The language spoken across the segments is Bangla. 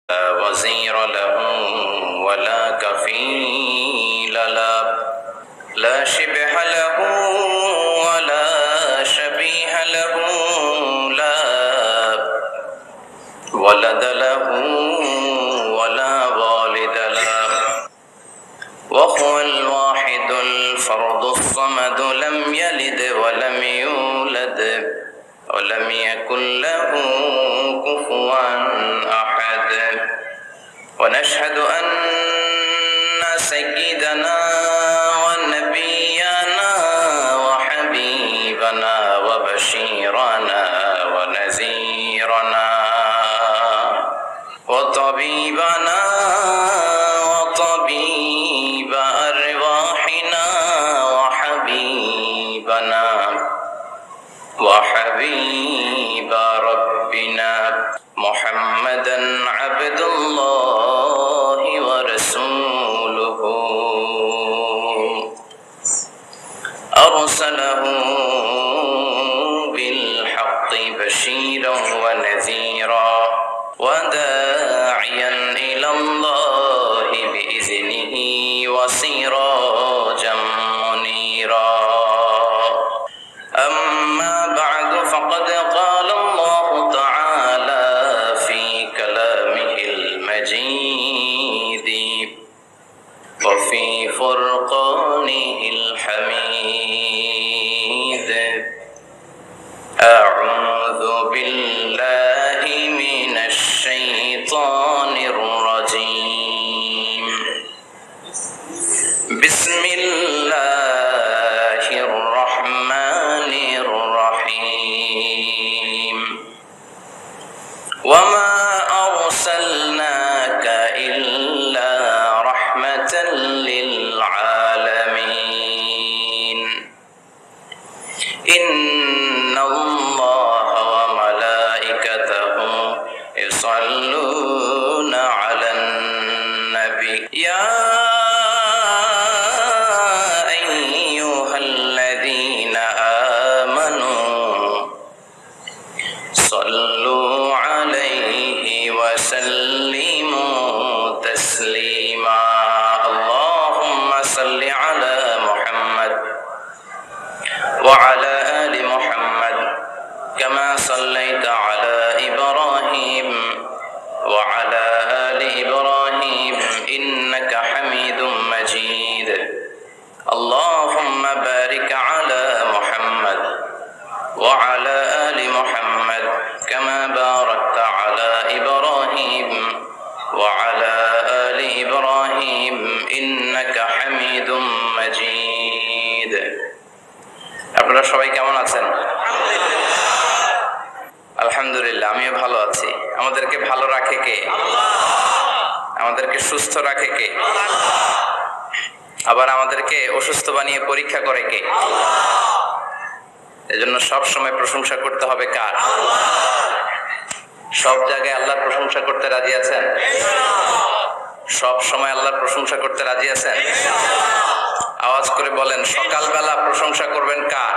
وزير له ولا كفيل له لا شبه له ولا شبيه له لا ولد له ولا والد له وهو الواحد الفرد الصمد لم يلد ولم يولد ولم يكن له كفوا أحد ونشهد أن سيدنا ونبينا وحبيبنا وبشيرنا ونذيرنا وطبيبنا وطبيب أرواحنا وحبيبنا وحبيب ربنا محمدا عبد الله ورسوله أرسله بالحق بشيرا ونذيرا وداعيا إلى الله بإذنه وسراجا منيرا أما بعد فقد قال الله تعالى في كلامه المجيد وفي فرقانه الحميد أعوذ بالله من الشيطان الرجيم بسم الله الرحمن الرحيم وما أرسلناك إلا رحمة للعالمين إن الله وملائكته يصلون على النبي يا أيها الذين آمنوا صلوا عليه وسلموا تسليما اللهم صل على محمد وعلى آل محمد كما صليت على إبراهيم وعلى آل إبراهيم إنك حميد مجيد اللهم بارك على محمد وعلى آل محمد كما باركت على إبراهيم وعلى آل إبراهيم إنك حميد مجيد আপনারা সবাই কেমন আছেন? আলহামদুলিল্লাহ, আমিও ভালো আছি। আমাদেরকে ভালো রাখে কে? আমাদেরকে সুস্থ রাখে কে? আবার আমাদেরকে অসুস্থ বানিয়ে পরীক্ষা করে কে? এজন্য সব সময় প্রশংসা করতে হবে কার? সব জায়গায় আল্লাহর প্রশংসা করতে রাজি আছেন? সব সময় আল্লাহর প্রশংসা করতে রাজি আছেন? আওয়াজ করে বলেন, সকালবেলা প্রশংসা করবেন কার?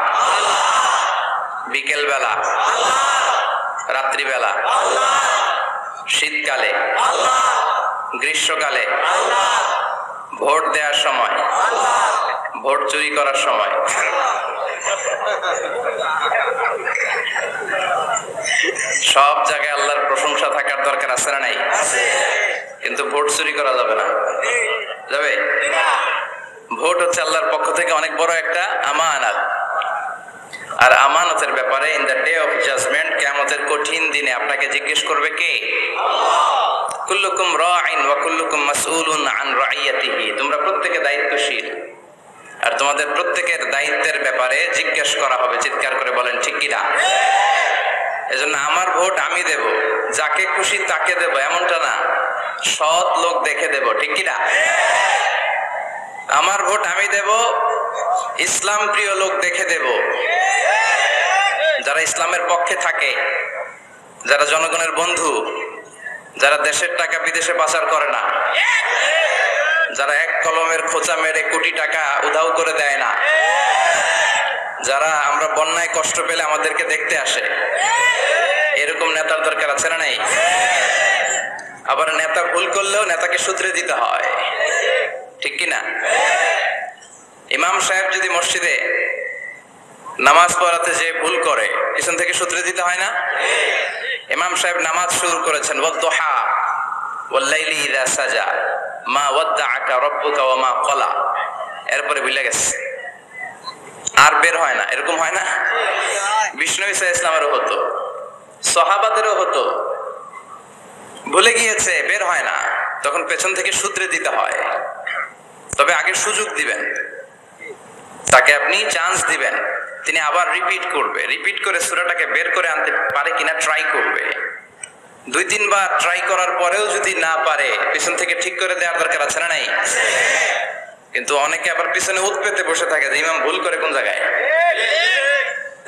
বিকেল বেলা, রাত্রিবেলা, শীতকালে, গ্রীষ্মকালে, ভোট দেওয়ার সময়, ভোট চুরি করার সময়, সব জায়গায় আল্লাহর প্রশংসা থাকার দরকার আছে না নাই? কিন্তু ভোট চুরি করা যাবে না। যাবে? ভোট হচ্ছে আল্লাহর পক্ষ থেকে অনেক বড় একটা আমানত। আর আমানতের ব্যাপারে in the day of judgment, কিয়ামতের কঠিন দিনে আপনাকে জিজ্ঞেস করবে কে? কুল্লুকুম রাঈন ওয়া কুল্লুকুম মাসউলুন আন রাইয়াতিহি। তোমরা প্রত্যেকে দায়িত্বশীল, আর তোমাদের প্রত্যেকের দায়িত্বের ব্যাপারে জিজ্ঞেস করা হবে। চিৎকার করে বলেন ঠিক কি না? এজন্য আমার ভোট আমি দেব, যাকে খুশি তাকে দেব এমনটা না, সৎ লোক দেখে দেব। ঠিক কি না? আমার ভোট আমি দেব, ইসলাম প্রিয় লোক দেখে দেব, যারা ইসলামের পক্ষে থাকে, যারা জনগণের বন্ধু, যারা দেশের টাকা বিদেশে পাচার করে না, যারা এক কলমের খোঁচা মেরে কোটি টাকা উধাও করে দেয় না, যারা আমরা বন্যায় কষ্ট পেলে আমাদেরকে দেখতে আসে, এরকম নেতার দরকার আছে না নাই? আবার নেতা ভুল করলেও নেতাকে শুধরে দিতে হয়, ঠিক কিনা? ইমাম সাহেব যদি মসজিদে নামাজ পড়াতে যে ভুল করে, পিছন থেকে শুধরে দিতে হয় না? ইমাম সাহেব নামাজ শুরু করেছেন ওয়াদ-দুহা ওয়াল-লাইলি ইযা সাজা মা ওয়াদ্দাআকা রাব্বুকা ওয়া মা ক্বালা, এরপরে ভুলে গেছে, আর বের হয় না। এরকম হয় না? বিষ্ণু ঈসা ইসলামেরও হতো, সাহাবাদেরও হতো, ভুলে গিয়েছে, বের হয় না, তখন পেছন থেকে শুধরে দিতে হয়। তবে আগে সুযোগ দিবেন, তাকে আপনি চান্স দিবেন, তিনি আবার রিপিট করবে, রিপিট করে সূরাটাকে বের করে আনতে পারে কিনা ট্রাই করবে। 2-3 বার ট্রাই করার পরেও যদি না পারে, পিছন থেকে ঠিক করে দেওয়ার দরকার আছে না নাই? কিন্তু অনেকে আবার পিছনে উৎ পেতে বসে থাকে যে ইমাম ভুল করে কোন জায়গায়।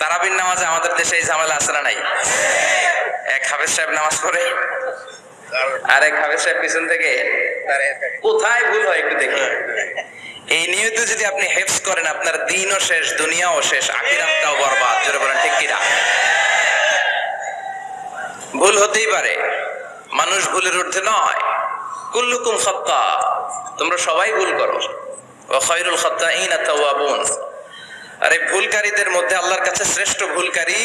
তারাবির নামাজে আমাদের দেশে এই ঝামেলা আছে না নাই? এক হাফেজ সাহেব নামাজ পড়ে, আর এক হাফেজ সাহেব পিছন থেকে কোথায় ভুল হয় একটু দেখে। এই নিয়তে যদি আপনি হেফজ করেন, আপনার দিনও শেষ, দুনিয়াও শেষ, আখিরাতটাও বরবাদ। জোরে বলেন ঠিক কিনা? ভুল হতেই পারে, মানুষ ভুলের ঊর্ধ্বে নয়। কুল্লুকুম খাত্তা, তোমরা সবাই ভুল করো। ওয়া খায়রুল খাত্তাইনা তাওয়াবুন, আরে ভুলকারীদের মধ্যে আল্লাহর কাছে শ্রেষ্ঠ ভুলকারী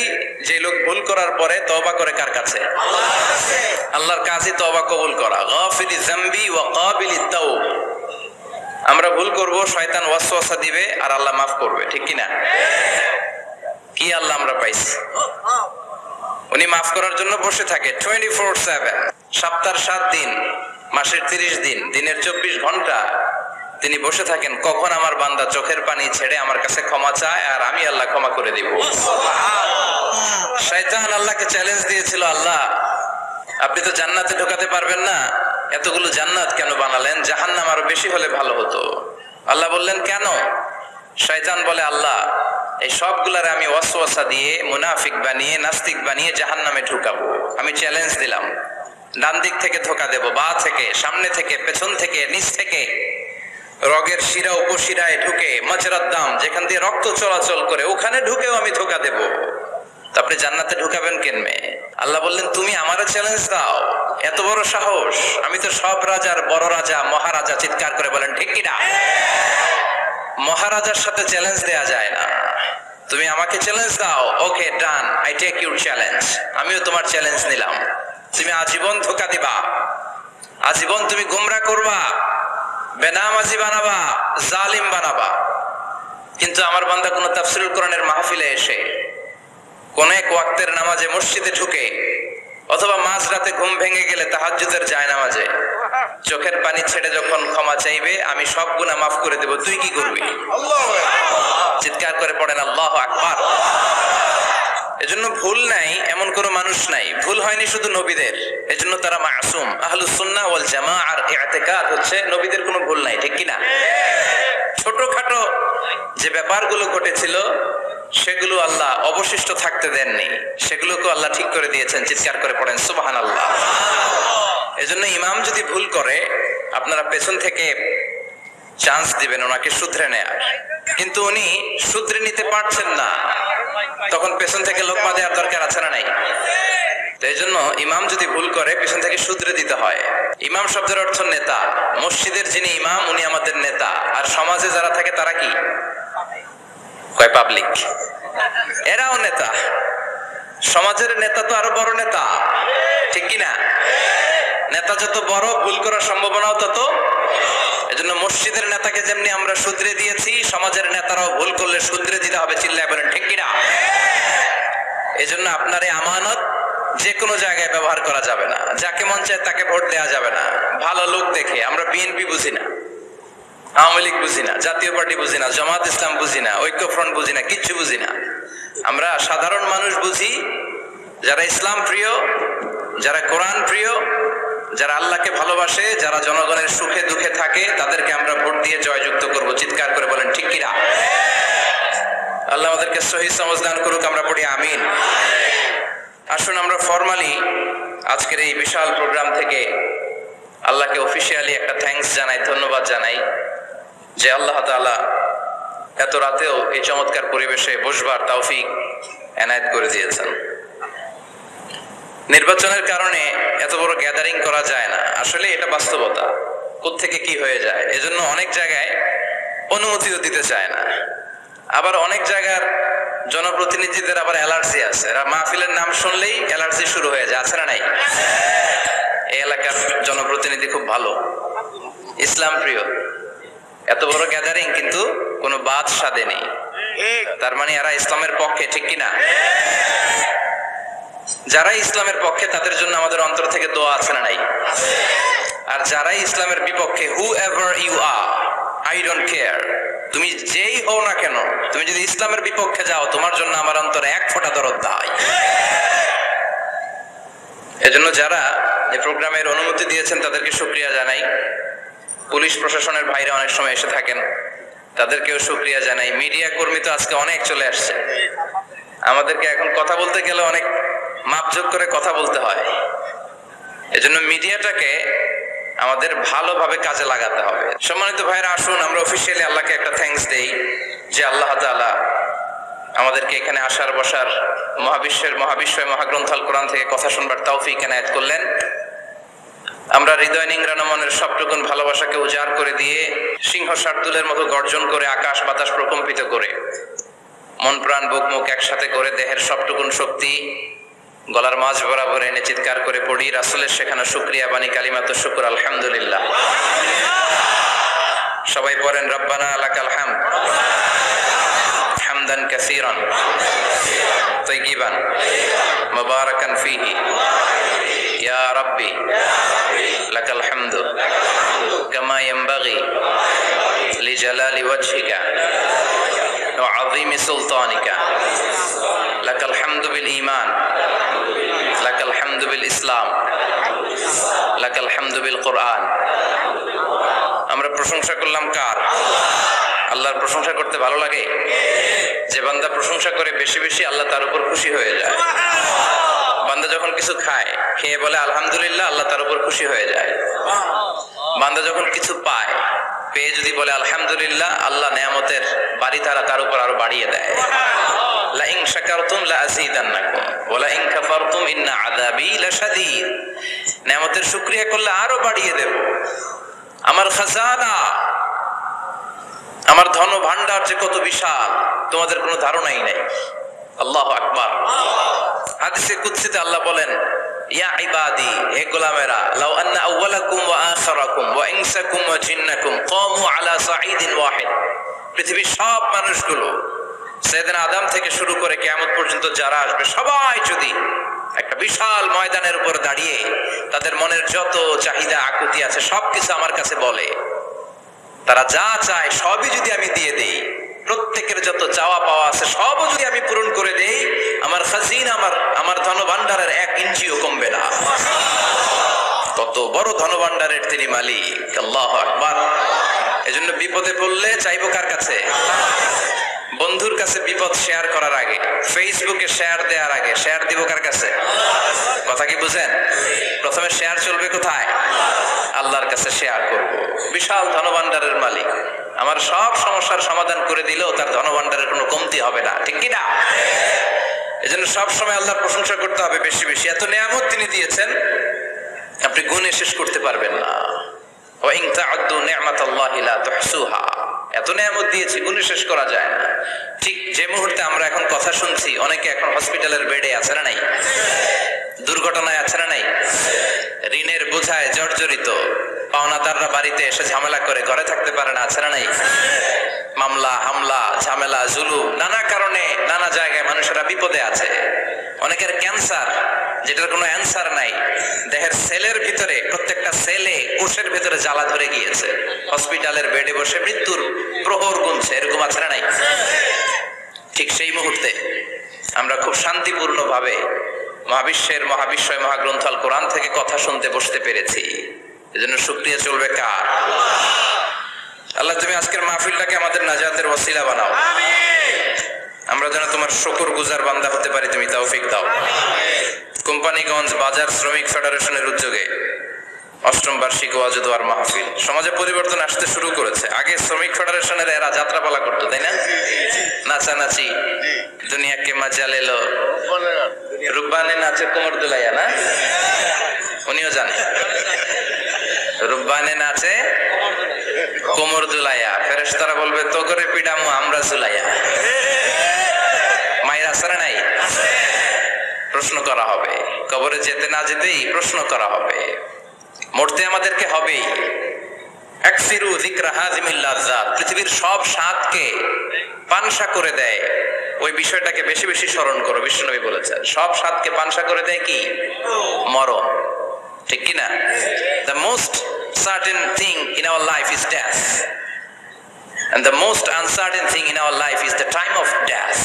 যে লোক ভুল করার পরে তওবা করে কার কাছে? আল্লাহর কাছে। আল্লাহর কাছে তওবা কবুল করা। গাফিরি যামবি ওয়া কাবিলিত তাওব, আমরা ভুল করব, শয়তান ওয়াসওয়াসা দিবে আর আল্লাহ মাফ করবে, ঠিক কিনা? কি আল্লাহ আমরা পাইছি, উনি মাফ করার জন্য বসে থাকে 24/7, সপ্তাহের 7 দিন, মাসের 30 দিন, দিনের 24 ঘন্টা তিনি বসে থাকেন, কখন আমার বান্দা চোখের পানি ছেড়ে আমার কাছে ক্ষমা চায় আর আমি আল্লাহ ক্ষমা করে দিব। শয়তান আল্লাহকে চ্যালেঞ্জ দিয়েছিল, আল্লাহ আপনি তো জান্নাতে ঢোকাতে পারবেন না, এতগুলো জান্নাত কেন বানালেন? জাহান্নাম আরো বেশি হলে ভালো হতো। আল্লাহ বললেন কেন? শয়তান বলে, আল্লাহ এই সবগুলারে আমি ওয়াসওয়াসা দিয়ে, মুনাফিক বানিয়ে, নাস্তিক বানিয়ে জাহান্নামে ঢুকাবো। আমি চ্যালেঞ্জ দিলাম, ডান দিক থেকে ধোকা দেব, বা থেকে, সামনে থেকে, পেছন থেকে, নিচ থেকে, রগের শিরা উপশিরায় ঢুকে, মাজরার দাম যেখান দিয়ে রক্ত চলাচল করে ওখানে ঢুকেও আমি ধোকা দেব। আপনি জান্নাতে ঢুকাবেন কেনমে? আল্লাহ বললেন তুমি আমারে চ্যালেঞ্জ দাও, এত বড় সাহস? আমি তো সব রাজার বড় রাজা, মহারাজা। চিৎকার করে বলেন ঠিক কিনা? মহারাজার সাথে চ্যালেঞ্জ দেয়া যায় না। তুমি আমাকে চ্যালেঞ্জ দাও, ওকে ডান, আই টেক ইউর চ্যালেঞ্জ। আমিও তোমার চ্যালেঞ্জ নিলাম। তুমি আজীবন ধোকা দিবা, আজীবন তুমি গোমরা করবা, বেনামাজি বানাবা, জালিম বানাবা। কিন্তু আমার বান্দা কোন তাফসীরুল কোরআনের মাহফিলে এসে, কোন এক ওয়াক্তের নামাজে মসজিদে ঢুকে, অথবা মাঝরাতে ঘুম ভেঙে গেলে তাহাজ্জুদের জায়নামাজে চোখের পানি ছেড়ে যখন ক্ষমা চাইবে, আমি সব গুনাহ মাফ করে দেব, তুই কি করবি? চিৎকার করে পড়েন আল্লাহু আকবার। এজন্য ভুল নাই এমন কোন মানুষ নাই, ভুল হয়নি শুধু নবীদের, এজন্য তারা মাসুম। আহলুস সুন্নাহ ওয়াল জামাআর ইতিকাদ হচ্ছে নবীদের কোনো ভুল নাই, ঠিক কিনা? ছোটখাটো যে ব্যাপারগুলো ঘটেছিল সেগুলো আল্লাহ অবশিষ্ট থাকতে দেননি, সেগুলোকে আল্লাহ ঠিক করে দিয়েছেন। চিৎকার করে পড়েন সুবহানাল্লাহ। এজন্য ইমাম যদি ভুল করে, আপনারা পেছন থেকে চান্স দিবেন ওনাকে শুধরে নেয়ার, কিন্তু উনি শুধরে নিতে পারছেন না, তখন পেছন থেকে লোকমা দেওয়ার দরকার আছে না নাই? এই জন্য ইমাম যদি ভুল করে পেছন থেকে শুধরে দিতে হয়। ইমাম শব্দের অর্থ নেতা। মসজিদের যিনি ইমাম উনি আমাদের নেতা, আর সমাজে যারা থাকে তারা কি? কয় পাবলিক, এরাও নেতা। সমাজের নেতা তো আরো বড় নেতা, ঠিক কিনা? নেতা যত বড়, ভুল করার সম্ভাবনাও তত। এজন্য মসজিদের নেতাকে যেমনি আমরা শুধরে দিয়েছি, সমাজের নেতারাও ভুল করলে শুধরে দিতে হবে। চিল্লায় বলেন ঠিক কিনা? এজন্য আপনার এই আমানত যে কোনো জায়গায় ব্যবহার করা যাবে না, যাকে মন চায় তাকে ভোট দেওয়া যাবে না। ভালো লোক দেখে, আমরা বিএনপি বুঝি না, আওয়ামী লীগ বুঝি না, জাতীয় পার্টি বুঝি না, জামাত ইসলাম বুঝি না, ঐক্যফ্রন্ট বুঝি না, কিচ্ছু বুঝি না। আমরা সাধারণ মানুষ বুঝি, যারা ইসলাম প্রিয়, যারা কোরআন প্রিয়, যারা আল্লাহকে ভালোবাসে, যারা জনগণের সুখে দুঃখে থাকে, তাদেরকে আমরা ভোট দিয়ে জয়যুক্ত করব। চিৎকার করে বলেন ঠিক কিনা? আল্লাহ আমাদেরকে সহিহ সমঝ দান করুক, আমরা পড়ি আমিন। আসুন আমরা ফরমালি আজকের এই বিশাল প্রোগ্রাম থেকে আল্লাহকে অফিসিয়ালি একটা থ্যাঙ্কস জানাই, ধন্যবাদ জানাই যে আল্লাহ তাআলা এত রাতেও এই চমৎকার পরিবেশে বসবার তৌফিক এনায়েত করে দিয়েছেন। নির্বাচনের কারণে এত বড় গ্যাদারিং করা যায় না, আসলে এটা বাস্তবতা। কোত্থেকে কি হয়ে যায়, এজন্য অনেক জায়গায় অনুমতিও দিতে চায় না। আবার অনেক জায়গার জনপ্রতিনিধিদের আবার অ্যালার্জি আছে, এরা মাহফিলের নাম শুনলেই অ্যালার্জি শুরু হয়ে যায়, আছে না নাই? এই এলাকার জনপ্রতিনিধি খুব ভালো, ইসলাম প্রিয়, এত বড় গ্যাদারিং কিন্তু কোনো বাদ সাধে নেই, তার মানে এরা ইসলামের পক্ষে, ঠিক কিনা? যারা ইসলামের পক্ষে তাদের জন্য আমাদের অন্তর থেকে দোয়া আছে না নাই? আর যারা ইসলামের বিপক্ষে, whoever you are, I don't care, তুমি যেই হও না কেন, তুমি যদি ইসলামের বিপক্ষে যাও, তোমার জন্য আমার অন্তরে এক ফোঁটা দরদ নাই। এজন্য যারা এই প্রোগ্রামের অনুমতি দিয়েছেন তাদেরকে শুকরিয়া জানাই। পুলিশ প্রশাসনের ভাইরা অনেক সময় এসে থাকেন, তাদেরকেও শুকরিয়া জানাই। মিডিয়া কর্মী তো আজকে অনেক চলে আসছে, আমাদেরকে এখন কথা বলতে গেলে অনেক মাপযোগ করে কথা বলতে হয়। এজন্য মিডিয়াটাকে আমাদের ভালোভাবে কাজে লাগাতে হবে। সম্মানিত ভাইরা, আসুন আমরা অফিসিয়ালি আল্লাহকে একটা থ্যাঙ্কস দেই যে আল্লাহ তাআলা আমাদেরকে এখানে আসার বসার, মহাবিশ্বয় মহাগ্রন্থ আল কোরআন থেকে কথা শুনবার তৌফিক এনায়েত করলেন। আমরা হৃদয় নিংড়ানো মনের সবটুকুন ভালোবাসাকে উজাড় করে দিয়ে, সিংহ শার্দুলের মতো গর্জন করে, আকাশ বাতাস প্রকম্পিত করে, মন প্রাণ বুক মুখ একসাথে করে, দেহের সবটুকুন শক্তি গলার মাঝ বরাবর এনে চিৎকার করে পড়ি রাসূলের শেখানো শুকরিয়া বাণী কালিমাতুশ শুকর, আলহামদুলিল্লাহ। সবাই পড়েন, রব্বানা লাকাল হামদ হামদান কাসীরান তাইয়িবান মুবারাকান ফীহি ইয়া রাব্বি লাকাল হামদু কামা ইয়ানবাগি লিজালালি ওয়াজহিকা ওয়া আযীমি সুলতানিকা লাকাল হামদু বিল ঈমান লাকাল হামদু বিল ইসলাম লাকাল হামদু বিল কুরআন। আমরা প্রশংসা করলাম কার? আল্লাহর প্রশংসা করতে ভালো লাগে? যে বান্দা প্রশংসা করে বেশি বেশি, আল্লাহ তার উপর খুশি হয়ে যায়। বান্দা যখন কিছু খায়, খেয়ে বলে আলহামদুলিল্লাহ, আল্লাহ তার উপর খুশি হয়ে যায়। বান্দা যখন কিছু পায়, পেয়ে যদি বলে আলহামদুলিল্লাহ, আল্লাহ নেয়ামতের বাড়ি তার উপর আরো বাড়িয়ে দেয়। লা ইন শাকারতুম লা আযীদান্নাকুম ওয়া লা ইন কাফারতুম ইন্না আযাবী লাশাদীদ। নেয়ামতের শুকরিয়া করলে আরো বাড়িয়ে দেব। আমার খাজানা, আমার ধন ভান্ডার যে কত বিশাল, তোমাদের কোনো ধারণাই নাই। আল্লাহু আকবার। হাদিসে কুদসিতে আল্লাহ বলেন, ইয়া ইবাদি, হে গোলামেরা, লাউ আন্না আউওয়ালাকুম ওয়া আখিরাকুম ওয়া ইনসাকুম ওয়া জিন্নাকুম কামু আলা সাঈদিন ওয়াহিদ। পৃথিবীর সব মানুষগুলো, সাইয়েদনা আদম থেকে শুরু করে কিয়ামত পর্যন্ত যারা আসবে, সবাই যদি একটা বিশাল ময়দানের উপর দাঁড়িয়ে তাদের মনের যত চাহিদা আকুতি আছে সবকিছু আমার কাছে বলে, তারা যা চায় সবই যদি আমি দিয়ে দেই, প্রত্যেকের যত চাওয়া পাওয়া আছে সবও যদি আমি পূরণ করে দেই, আমার খাজিনা, আমার ধনভাণ্ডারের 1 ইঞ্চিও কমবে না। কত বড় ধনভাণ্ডারের তিনি মালিক। আল্লাহু আকবার। এজন্য বিপদে পড়লে চাইবো কার কাছে? বন্ধুর কাছে বিপদ শেয়ার করার আগে, ফেসবুকে শেয়ার দেওয়ার আগে, শেয়ার দিব কার কাছে? কথা কি বুঝেন? প্রথমে শেয়ার চলবে কোথায়? আল্লাহর কাছে শেয়ার করব। বিশাল ধনভাণ্ডারের মালিক আমার সব সমস্যার সমাধান করে দিলেও তার ধনভাণ্ডারের কোনো কমতি হবে না, ঠিক কি না? এজন্য সব সময় আল্লাহর প্রশংসা করতে হবে বেশি বেশি। এত নিয়ামত তিনি দিয়েছেন, আপনি গুণে শেষ করতে পারবেন না। ওয়া ইন তা'উদ্দু নি'মাতাল্লাহি লা তুহসুহা। এত নিয়ামত দিয়েছি, গুণে শেষ করা যায় না। ঠিক যে মুহূর্তে আমরা এখন কথা শুনছি, অনেকে এখন হসপিটালের বেডে আছে না নাই? দুর্ঘটনায় আছে না নাই? ঋণের বোঝায় জর্জরিত, পাওনাদাররা বাড়িতে এসে ঝামেলা করে ঘরে থাকতে পারে না, আছে না নাই? মামলা হামলা ঝামেলা জুলুম, নানা কারণে নানা জায়গায় মানুষেরা বিপদে আছে। অনেকের ক্যান্সার, যেটার কোনো অ্যান্সার নাই, দেহের সেলের ভিতরে, প্রত্যেকটা সেলে কোষের ভিতরে জ্বালা ধরে গিয়েছে, হসপিটালের বেডে বসে মৃত্যুর প্রহর গুনছে, এরকম আছে না নাই? ঠিক সেই মুহূর্তে আমরা খুব শান্তিপূর্ণ ভাবে মহাবিশ্বয় মহাগ্রন্থ আল কোরআন থেকে কথা শুনতে বসতে পেরেছি। এজন্য শুকরিয়া চলবে কার? আল্লাহ, তুমি আজকের মাহফিলটাকে আমাদের নাজাতের ওসিলা বানাও। আমরা যেন তোমার শুকরগুজার বান্দা হতে পারি, তুমি তৌফিক দাও। কোম্পানিগঞ্জ বাজার শ্রমিক ফেডারেশনের উদ্যোগে অষ্টম বার্ষিক ওয়াজ ও দোয়ার মাহফিল। সমাজে পরিবর্তন আসতে শুরু করেছে। আগে শ্রমিক ফেডারেশনের এরা যাত্রাপালা করতো, তাই না? নাচানাচি, দুনিয়াকে মজা লেলো, রুব্বানে নাচে কোমর দুলাইয়া, না? উনিও জানে রুব্বানে নাচে কোমর দুলাইয়া। ফেরেশতারা বলবে তো করে পিডামু আমরা জুলাইয়া। মায়ের আসারে নাই? প্রশ্ন করা হবে, কবরে যেতে না যেতেই প্রশ্ন করা হবে। মরতে আমাদেরকে হবেই। আকসিরু যিকরা হাযিমিল লাযযাত, পৃথিবীর সব স্বাদকে পানসা করে দেয় ওই বিষয়টাকে বেশি বেশি স্মরণ করো। বিশ্বনবী বলেছেন সব স্বাদকে পানসা করে দেয় কি? মরণ, ঠিক কি না? The most certain thing in our life is death, and the most uncertain thing in our life is the time of death.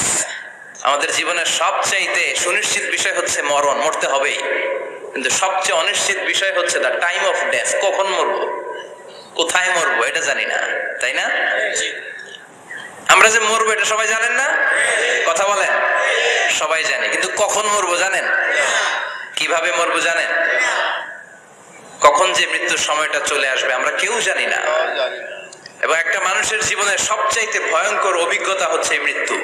আমাদের জীবনের সবচাইতে সুনিশ্চিত বিষয় হচ্ছে মরণ, মরতে হবেই। কিন্তু সবচেয়ে অনিশ্চিত বিষয় হচ্ছে দ্য টাইম অফ ডেথ, কখন মরবো, কোথায় মরবো এটা জানি না, তাই না? আমরা যে মরবো এটা সবাই জানেন না? কথা বলেন। সবাই জানে, কিন্তু কখন মরবো জানেন? কিভাবে মরবো জানেন? কখন যে মৃত্যুর সময়টা চলে আসবে আমরা কেউ জানি না। এবং একটা মানুষের জীবনের সবচাইতে ভয়ঙ্কর অভিজ্ঞতা হচ্ছে মৃত্যু।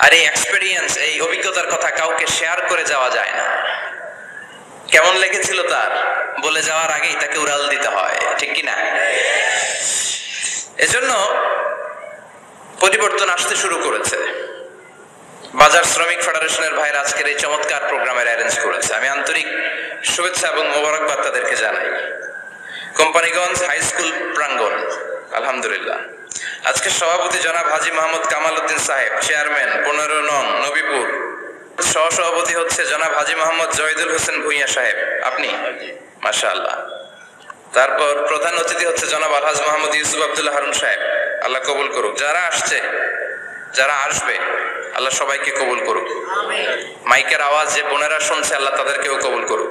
আর এই এক্সপেরিয়েন্স, এই অভিজ্ঞতার কথা কাউকে শেয়ার করে যাওয়া যায় না। কেমন লেগেছিল তার বলে যাওয়ার আগেই তাকে উড়াল দিতে হয়, ঠিক কি না? এজন্য পরিবর্তন আসতে শুরু করেছে। বাজার শ্রমিক ফেডারেশনের ভাইরা আজকের এই চমৎকার প্রোগ্রামের অ্যারেঞ্জ করেছে। আমি আন্তরিক শুভেচ্ছা এবং মোবারকবাদ তাদেরকে জানাই। কোম্পানিগঞ্জ হাই স্কুল প্রাঙ্গণ, আলহামদুলিল্লাহ। আজকে সভাপতি জনাব হাজী মোহাম্মদ কামাল উদ্দিন সাহেব, চেয়ারম্যান 15 নং নবীপুর। সহসভাপতি হচ্ছে জনাব হাজী মোহাম্মদ জহিদুল হোসেন ভুঁইয়া সাহেব, আপনি? মাশাআল্লাহ। তারপর প্রধান অতিথি হচ্ছে জনাব আলহাজ মোহাম্মদ ইউসুফ আব্দুল্লাহ হারুন সাহেব, আল্লাহ কবুল করুক। যারা আসছে, যারা আসবে, আল্লাহ সবাইকে কবুল করুক। মাইকের আওয়াজ যে বোনেরা শুনছে, আল্লাহ তাদেরকেও কবুল করুক।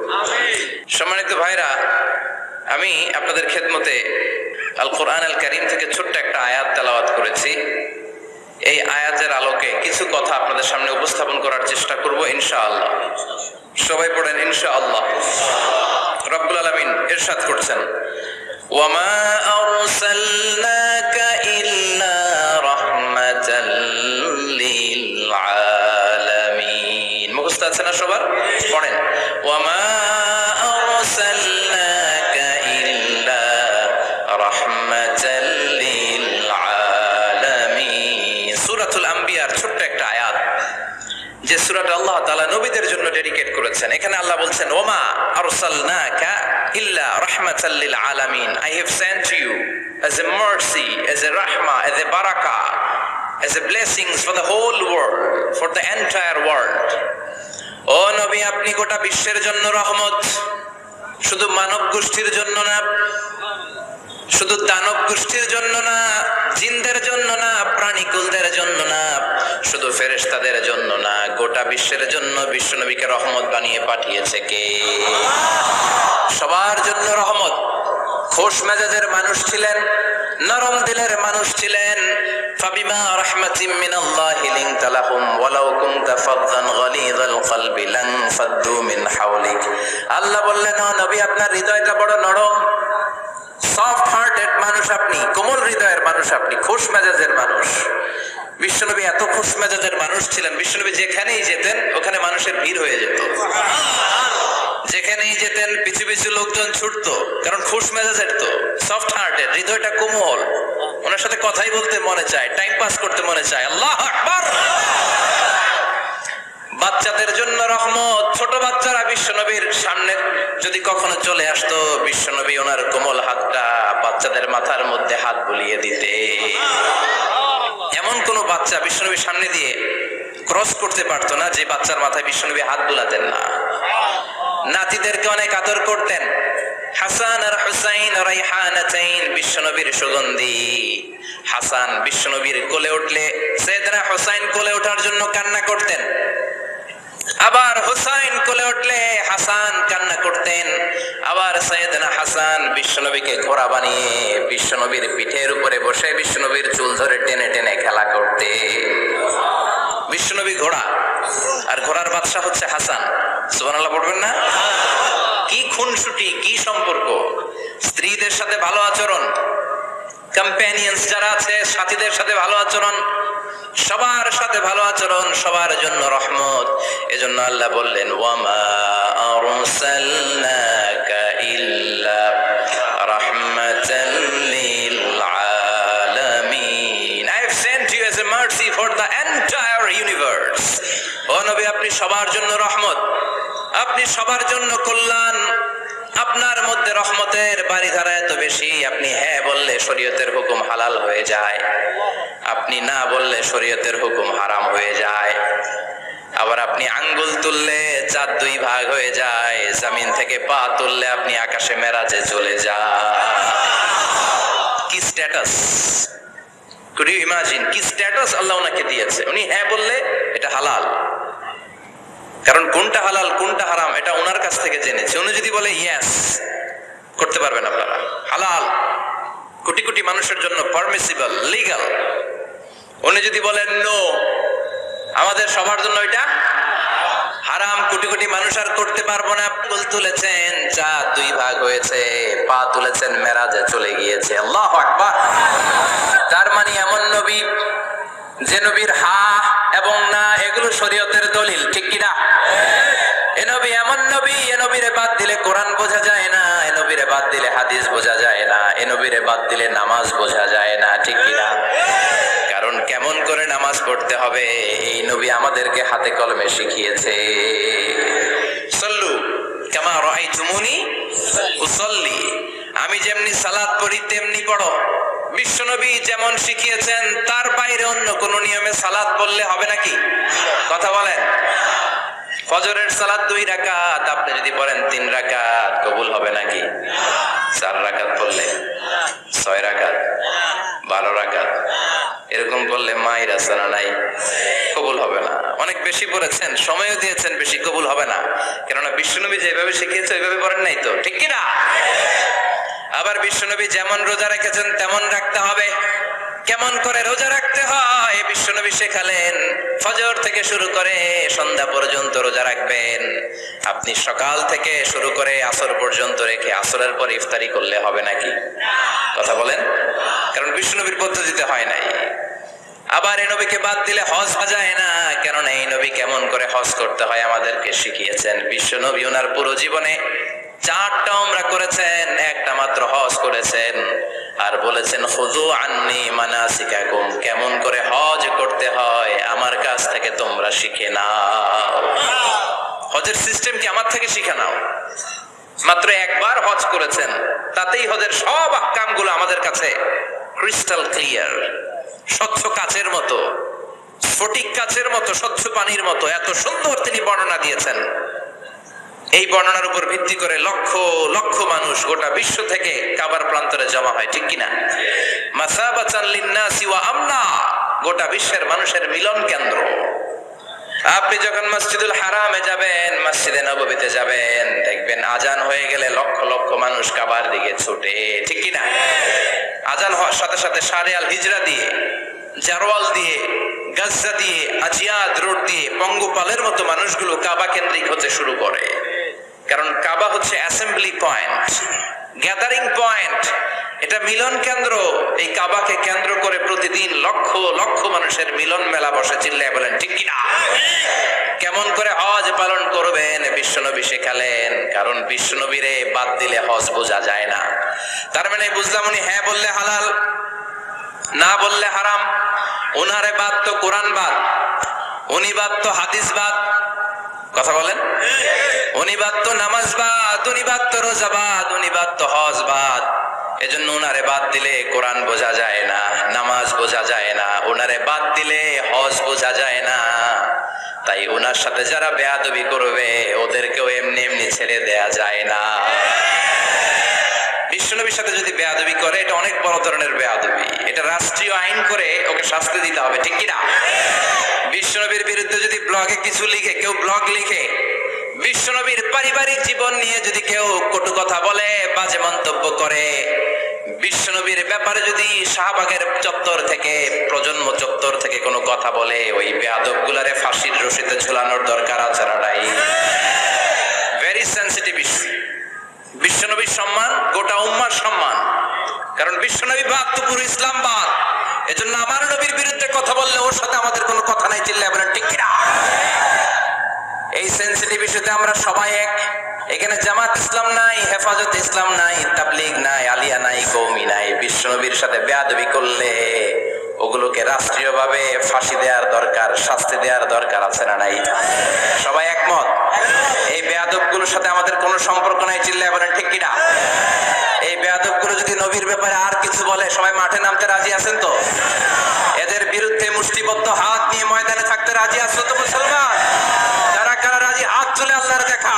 সম্মানিত ভাইরা, আমি আপনাদের খেদমতে আল কোরআন আল কারীম থেকে ছোট্ট একটা আয়াত তেলাওয়াত করেছি। এই আয়াতের আলোকে কিছু কথা আপনাদের সামনে উপস্থাপন করার চেষ্টা করব ইনশাআল্লাহ। সবাই পড়েন ইনশাআল্লাহ। রব্বুল আলামিন ইরশাদ করছেন, ওয়ামা আরসালনাকা ইল্লা রাহমাতাল লিল আলামিন। মুখস্থ আছে না সবার? পড়েন, ওয়ামা আরসালনাকা ইল্লা রাহমাতাল লিল আলামিন। সূরাতুল আম্বিয়ার ছোট্ট একটা আয়াত, যে সূরাটা আল্লাহ তাআলা নবীদের জন্য ডেডিকেট করেছেন। এখানে আল্লাহ বলছেন, ওমা আরসালনাকা ইল্লা রাহমাতাল লিল আলামিন, I have sent you as a mercy, as a rahmah, as a barakah, as a blessings for the whole world, for the entire world. ও নবী, আপনি গোটা বিশ্বের জন্য রহমত, শুধু মানব গোষ্ঠীর জন্য না, শুধু দানব গোষ্ঠীর জন্য না, জিনদের জন্য না, প্রাণীকুলদের জন্য না, শুধু ফেরেশতাদের জন্য না, গোটা বিশ্বের জন্য বিশ্বনবীকে রহমত বানিয়ে পাঠিয়েছে কে? সবার জন্য রহমত। খোশ মেজাজের মানুষ ছিলেন, নরম দিলের মানুষ ছিলেন। ফাবিমা রাহমাতিম মিনাল্লাহি লিনতা লাহুম ওয়ালাউ কুনতা ফাদদান গালিযাল কলবি লান ফাদ্দু মিন হাওলিক। আল্লাহ বললেন, ও নবী, আপনার হৃদয়টা বড় নরম, সফট হার্টেড মানুষ আপনি, কোমল হৃদয়ের মানুষ আপনি, খোশ মেজাজের মানুষ। বিশ্বনবী এত খোশ মেজাজের মানুষ ছিলেন, বিশ্বনবী যেখানেই যেতেন ওখানে মানুষের ভিড় হয়ে যেত। যেখানেই যেতেন পিছু পিছু লোকজন ছুটতো, কারণ খোশ মেজাজের তো, সফট হার্টেড, হৃদয়টা কোমল। ওনার সাথে কথাই বলতে মনে চায়, টাইম পাস করতে মনে চায়। আল্লাহু আকবার। বাচ্চাদের জন্য রহমত। ছোট বাচ্চারা বিশ্বনবীর সামনে যদি কখনো চলে আসতো, বিশ্বনবী ওনার কোমল হাতটা বাচ্চাদের মাথার মধ্যে হাত বুলিয়ে দিতে। এমন কোন বাচ্চা বিশ্বনবীর সামনে দিয়ে ক্রস করতে পারতো না যে বাচ্চার মাথায় বিশ্বনবী হাত বুলাতেন না। নাতিদেরকে অনেক আদর করতেন। হাসান আর হুসাইন রাইহানাতাইন, বিশ্বনবীর সুগন্ধি। হাসান বিশ্বনবীর কোলে উঠলে সাইয়েদনা হুসাইন কোলে ওঠার জন্য কান্না করতেন, আবার হুসাইন কোলে উঠলে হাসান কান্না করতেন। আবার সাইয়েদনা হাসান বিশ্বনবীকে ঘোড়া বানিয়ে বিশ্বনবীর পিঠের উপরে বসে বিশ্বনবীর চুল ধরে টেনে টেনে খেলা করতে। বিশ্বনবী ঘোড়া, আর ঘোড়ার বাদশা হচ্ছে হাসান। সুবহানাল্লাহ পড়বেন না? কি খুনসুটি, কি সম্পর্ক, স্ত্রীদের সাথে ভালো আচরণ, কম্প্যানিয়ন্স যারা আছে সাথীদের সাথে ভালো আচরণ, সবার সাথে ভালো আচরণ, সবার জন্য রহমত। এজন্য আল্লাহ বললেন ওয়ামা আরসালনাকা ইল্লা রাহমাতাল লিল আলামিন। I have sent you as a mercy for the entire universe. ও নবী, আপনি সবার জন্য রহমত, আপনি সবার জন্য কল্যাণ। আপনার মধ্যে রহমতের বাড়িধারা এত বেশি, আপনি হ্যাঁ বললে শরীয়তের হুকুম হালাল হয়ে যায়, আপনি না বললে শরীয়তের হুকুম হারাম হয়ে যায়। আবার আপনি আঙ্গুল তুললে চাঁদ দুই ভাগ হয়ে যায়, জমিন থেকে পা তুললে আপনি আকাশে মেরাজে চলে যান। কি স্ট্যাটাস! কুড ইউ ইমাজিন কি স্ট্যাটাস আল্লাহ ওনাকে দিয়েছে। উনি হ্যাঁ বললে এটা হালাল, কারণ কোনটা হালাল কোনটা হারাম এটা ওনার কাছ থেকে জেনেছে। উনি যদি বলে ইয়েস, করতে পারবেন আপনারা, হালাল, কোটি কোটি মানুষের জন্য পারমিসিবল, লিগ্যাল। উনি যদি বলেন নো, আমাদের সবার জন্য এটা হারাম, কোটি কোটি মানুষ আর করতে পারবো না। আঙ্গুল তুলেছেন চাঁদ দুই ভাগ হয়েছে, পা তুলেছেন মেরাজে চলে গিয়েছে। আল্লাহু আকবার। তার মানে এমন নবী যে নবীর হা এবং না এগুলো শরীয়তের দলিল, ঠিক কিনা? এ নবী এমন নবী, এ নবীরে বাদ দিলে কোরআন বোঝা যায় না, এ নবীরে বাদ দিলে হাদিস বোঝা যায় না, এ নবীরে বাদ দিলে নামাজ বোঝা যায় না, ঠিক কিনা? কারণ কেমন করে নামাজ পড়তে হবে এই নবী আমাদেরকে হাতে কলমে শিখিয়েছে। সল্লু কামা রাআইতুমুনি উসাল্লি, আমি যেমনি সালাত পড়ি তেমনি পড়ো। বিশ্বনবী যেমন শিখিয়েছেন তার বাইরে অন্য কোন নিয়মে সালাত পড়লে হবে নাকি? কথা বলেন। ফজরের সালাত 2 রাকাত, আপনি যদি পড়েন 3 রাকাত, কবুল হবে নাকি? 4 রাকাত পড়লে, 6 রাকাত, 12 রাকাত এরকম পড়লে মায়ের আসানা নাই, কবুল হবে না। অনেক বেশি পড়েছেন, সময়ও দিয়েছেন বেশি, কবুল হবে না। কেননা বিশ্বনবী যেভাবে শিখিয়েছে ওইভাবে পড়েন নাই তো, ঠিক কিনা? আবার বিশ্বনবী যেমন রোজা রেখেছেন তেমন রাখতে হবে। কেমন করে রোজা রাখতে হয় বিশ্বনবী শেখালেন। ফজর থেকে শুরু করে সন্ধ্যা পর্যন্ত রোজা রাখবেন। আপনি সকাল থেকে শুরু করে আসর পর্যন্ত রেখে আসরের পর ইফতারি করলে হবে নাকি? কথা বলেন। কারণ বিশ্বনবীর পদ্ধতিতে হয় নাই। আবার এই নবীকে বাদ দিলে হজ যায় না, কেননা এই নবী কেমন করে হজ করতে হয় আমাদেরকে শিখিয়েছেন। বিশ্বনবী ওনার পুরো জীবনে 4টা উমরা করেছেন, একটা মাত্র হজ করেছেন। আর বলেছেন খুযু আন্নী মানাসিকাকুম, কেমন করে হজ করতে হয় আমার কাছ থেকে তোমরা শিখে নাও। হজের সিস্টেম কি আমার থেকে শিখে নাও। মাত্র একবার হজ করেছেন, তাতেই হজের সব আহকামগুলো আমাদের কাছে ক্রিস্টাল ক্লিয়ার, স্বচ্ছ কাচের মতো, স্ফটিক কাচের মতো, স্বচ্ছ পানির মতো এত সুন্দর তিনি বর্ণনা দিয়েছেন। এই বর্ণনার উপর ভিত্তি করে লক্ষ লক্ষ মানুষ গোটা বিশ্ব থেকে কাবার প্রান্তরে জমা হয়, ঠিক কিনা? মাসাবাতান লিন্নাসি ওয়া আমনা, গোটা বিশ্বের মানুষের মিলন কেন্দ্র। আপনি যখন মসজিদুল হারামে যাবেন, মসজিদে নববীতে যাবেন, দেখবেন আজান হয়ে গেলে লক্ষ লক্ষ মানুষ কাবার দিকে ছুটে, ঠিক কিনা? আজান হওয়ার সাথে সাথে শারে আল হিজরা দিয়ে, জারওয়াল দিয়ে, গাজ্জা দিয়ে, আজিয়াদ রোড দিয়ে পঙ্গপালের মতো মানুষগুলো কাবা কেন্দ্রিক হতে শুরু করে। কারণ কাবা হচ্ছে অ্যাসেম্বলি পয়েন্ট, গ্যাদারিং পয়েন্ট, এটা মিলন কেন্দ্র। এই কাবাকে কেন্দ্র করে প্রতিদিন লক্ষ লক্ষ মানুষের মিলন মেলা বসে। চিল্লায় বলেন ঠিক কিনা? কেমন করে হজ পালন করবেন বিশ্বনবী শেখালেন। কারণ বিশ্বনবীরে বাদ দিলে হজ বোঝা যায় না। তার মানে বুঝলাম উনি হ্যাঁ বললে হালাল, না বললে হারাম। উনারে বাদ তো কোরআন বাদ, উনি বাদ তো হাদিস বাদ। কথা বলেন। উনি বাদ তো নামাজ বাদ, উনি বাদ তো রোজা বাদ, উনি বাদ তো হজ বাদ। এজন্য উনারে বাদ দিলে কোরআন বোঝা যায় না, নামাজ বোঝা যায় না, উনারে বাদ দিলে হজ বোঝা যায় না। তাই উনার সাথে যারা বেয়াদবি করবে ওদেরকেও এমনি এমনি ছেড়ে দেয়া যায় না। বিশ্বনবীর সাথে যদি বেয়াদবি করে এটা অনেক বড় ধরনের বেয়াদবি, এটা রাষ্ট্রীয় আইন করে ওকে শাস্তি দিতে হবে, ঠিক কিনা? বিশ্বনবীর বিরুদ্ধে যদি ব্লগে কিছু লিখে, কেউ ব্লগ লিখে, বিশ্বনবীর পারিবারিক জীবন নিয়ে যদি কেউ কটু কথা বলে, বাজে মন্তব্য করে, বিশ্বনবীর ব্যাপারে যদি শাহবাগের চত্বর থেকে, প্রজন্ম চত্বর থেকে কোনো কথা বলে, ওই বেয়াদব গুলারে ফাঁসির রশিতে ঝুলানোর দরকার আছে না নাই? Very sensitive issue. বিশ্বনবীর সম্মান গোটা উম্মার সম্মান, কারণ বিশ্বনবী বাদ তো পুরো ইসলাম বাদ। এজন্য আমার নবীর বিরুদ্ধে কথা বললে ওর সাথে আমাদের কোনো কথা নাই, চিল্লায় বলেন ঠিক কিনা? এই সেনসিটিভ ইস্যুতে আমরা সবাই এক। এখানে জামাত ইসলাম নাই, হেফাজত ইসলাম নাই, তাবলীগ নাই, আলিয়া নাই, কওমি নাই। বিশ্বনবীর সাথে বেয়াদবি করলে ওগুলোকে রাষ্ট্রীয়ভাবে ফাঁসি দেওয়ার দরকার, শাস্তি দেওয়ার দরকার আছে না নাই? সবাই একমত? এই বেয়াদবগুলোর সাথে আমাদের কোনো সম্পর্ক নাই, চিল্লায় বলেন ঠিক কিনা? এই বেয়াদবগুলো যদি নবীর ব্যাপারে আর কিছু বলে সবাই মাঠে নামতে রাজি আছেন তো? এদের বিরুদ্ধে মুষ্টিবদ্ধ হাত নিয়ে ময়দানে থাকতে রাজি আছো তো মুসলমান? যারা কারা রাজি হাত তুলে আল্লাহর দেখা।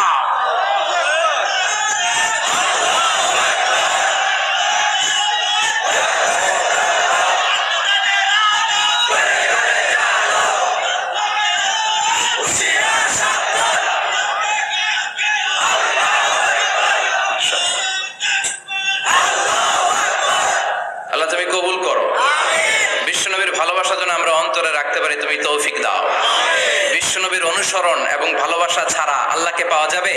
আল্লাহ তুমি কবুল করো। বিশ্বনবীর ভালোবাসা যেন আমরা অন্তরে রাখতে পারি, তুমি তৌফিক দাও। বিশ্বনবীর অনুসরণ এবং ভালোবাসা ছাড়া আল্লাহকে পাওয়া যাবে?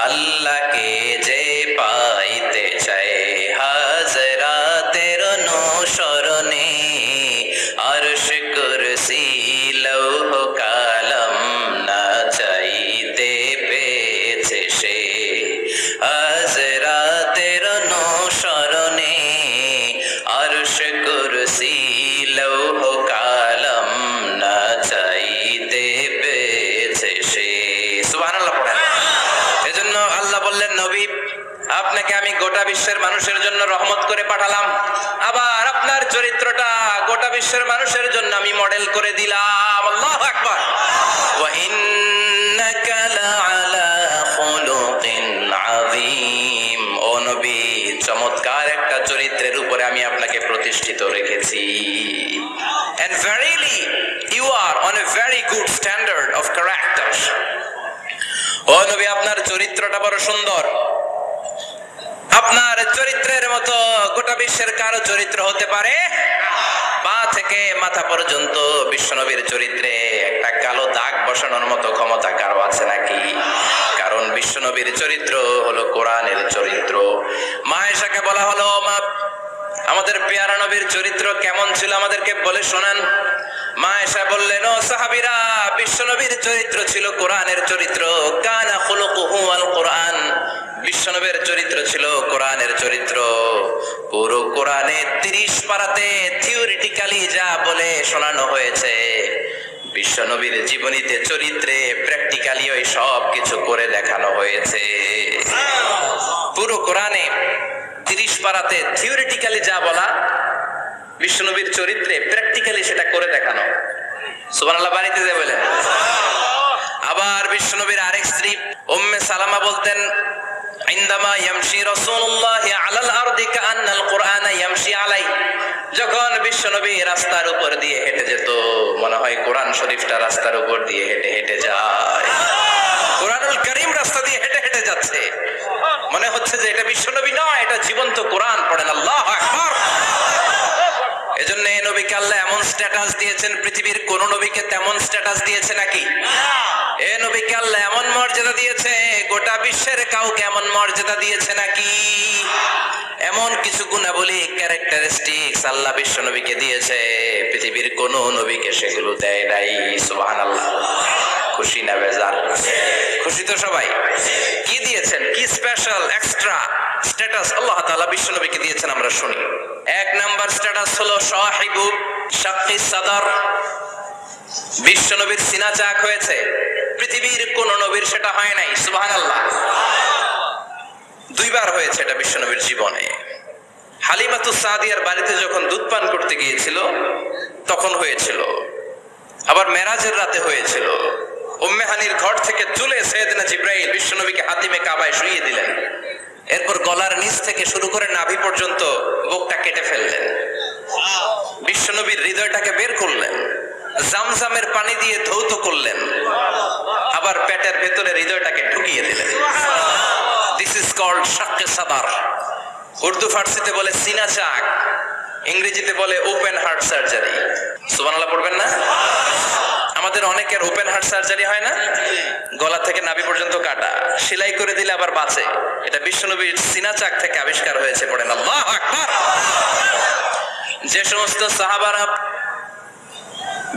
আল্লাহকে যে পাইতে চায় হাজরাতের অনুসরণে, আরশ কুরসি লৌহ কালাম না চাইতে পেয়েছে সে। হাজরাতের অনুসরণে আরশ কুরসি লৌহ কালাম না চাইতে পেয়েছে সে। সুবহানাল্লাহ পড়েন। এজন্য আল্লাহ বললেন, নবী আপনাকে আমি গোটা বিশ্বের মানুষের জন্য রহমত করে পাঠালাম, আবার আপনার চরিত্রটা গোটা বিশ্বের মানুষের জন্য আমি মডেল করে দিলাম। আল্লাহু আকবার। ওয়া ইন্নাকা লাআলা খুলুকিন আযীম। ও নবী, চমৎকার একটা চরিত্রের উপরে আমি আপনাকে প্রতিষ্ঠিত রেখেছি। And verily you are on a very good standard of character. ও নবী, আপনার চরিত্রটা বড় সুন্দর। আপনার চরিত্রের মতো গোটা বিশ্বের কারো চরিত্র হতে পারে? পা থেকে মাথা পর্যন্ত বিশ্বনবীর চরিত্রে একটা কালো দাগ বসানোর মতো ক্ষমতা কারো আছে নাকি? কারণ বিশ্বনবীর চরিত্র হলো কোরআনের চরিত্র। মা আয়েশাকে বলা হলো, মা আমাদের পেয়ারা নবীর চরিত্র কেমন ছিল আমাদেরকে বলে শোনান। মা আয়েশা বললেন, ও সাহাবীরা, বিশ্বনবীর চরিত্র ছিল কোরআনের চরিত্র। কানা খুলুকুহু আল কোরআন। বিশ্বনবীর চরিত্র ছিল কোরআনের চরিত্র। পুরো কোরআনে 30 পারাতে থিওরিটিক্যালি যা বলে শোনানো হয়েছে, বিশ্বনবীর জীবনীতে চরিত্রে প্র্যাকটিক্যালি ওই সব কিছু করে দেখানো হয়েছে। পুরো কোরআনে 30 পারাতে থিওরিটিক্যালি যা বলা, বিশ্বনবীর চরিত্রে প্র্যাকটিক্যালি সেটা করে দেখানো। সুবহানাল্লাহ বাড়িতে যে বলেন। আবার বিশ্বনবীর আরেক স্ত্রী উম্মে সালামা বলতেন, ইনদামা ইয়ামশি রাসূলুল্লাহি আলাল আরদি কাআন্নাল কুরআনা ইয়ামশি আলাই। যখন বিশ্বনবী রাস্তার উপর দিয়ে হেঁটে যেত, মনে হয় কোরআন শরীফটা রাস্তার উপর দিয়ে হেঁটে হেঁটে যায়। কোরআনুল কারীম রাস্তা দিয়ে হেঁটে হেঁটে যাচ্ছে, মনে হচ্ছে যে এটা বিশ্বনবী নয়, এটা জীবন্ত কোরআন। পড়েন আল্লাহু আকবার। এজন্য এই নবীকে আল্লাহ এমন স্ট্যাটাস দিয়েছেন, পৃথিবীর কোন নবীকে তেমন স্ট্যাটাস দিয়েছে নাকি? এই নবীকে আল্লাহ এমন মর্যাদা দিয়েছে, গোটা বিশ্বের কাউকে এমন মর্যাদা দিয়েছে নাকি? এমন কিছু গুণাবলী, ক্যারেক্টারিস্টিক্স আল্লাহ বিশ্ব নবীকে দিয়েছে, পৃথিবীর কোন নবীকে সেগুলো দেয় নাই। সুবহানাল্লাহ। খুশি না বেজার? খুশি তো সবাই? কি দিয়েছেন, কি স্পেশাল এক্সট্রা স্ট্যাটাস আল্লাহ তাআলা বিশ্ব নবীকে দিয়েছেন আমরা শুনি। এক নাম্বার স্ট্যাটাস হলো সাহিবু শাক্কিস সাদর। বিশ্ব নবীর সিনা চাক হয়েছে, পৃথিবীর কোন নবীর সেটা হয় নাই। সুবহানাল্লাহ। 2 বার হয়েছে এটা বিশ্ব নবীর জীবনে। হালিমাতুস সাদিয়ার বাড়িতে যখন দুধ পান করতে গিয়েছিল তখন হয়েছিল, আবার মেরাজের রাতে হয়েছিল। উম্মে হানির ঘর থেকে চলে সাইয়েদনা জিবরাইল বিশ্ব নবীকে হাতিমে কাবায় শুইয়ে দিলেন। এরপর গলার নিচ থেকে শুরু করে নাভি পর্যন্ত বুকটা কেটে ফেললেন, বিশ্ব নবীর হৃদয়টাকে বের করলেন, জামজামের পানি দিয়ে ধৌত করলেন, আবার পেটের ভেতরে হৃদয়টাকে ঢুকিয়ে দিলেন। দিস ইজ কল্ড শাক্কে সাদার। উর্দু ফার্সিতে বলে সিনা চাক, ইংরেজিতে বলে ওপেন হার্ট সার্জারি। সুবহানাল্লাহ পড়বেন না? আমাদের অনেকের ওপেন হার্ট সার্জারি হয় না, গলা থেকে নাভি পর্যন্ত কাটা, সেলাই করে দিলে আবার বাঁচে। এটা বিশ্বনবীর সিনা চাক থেকে আবিষ্কার হয়েছে। পড়েন আল্লাহু আকবার। যে সমস্ত সাহাবারা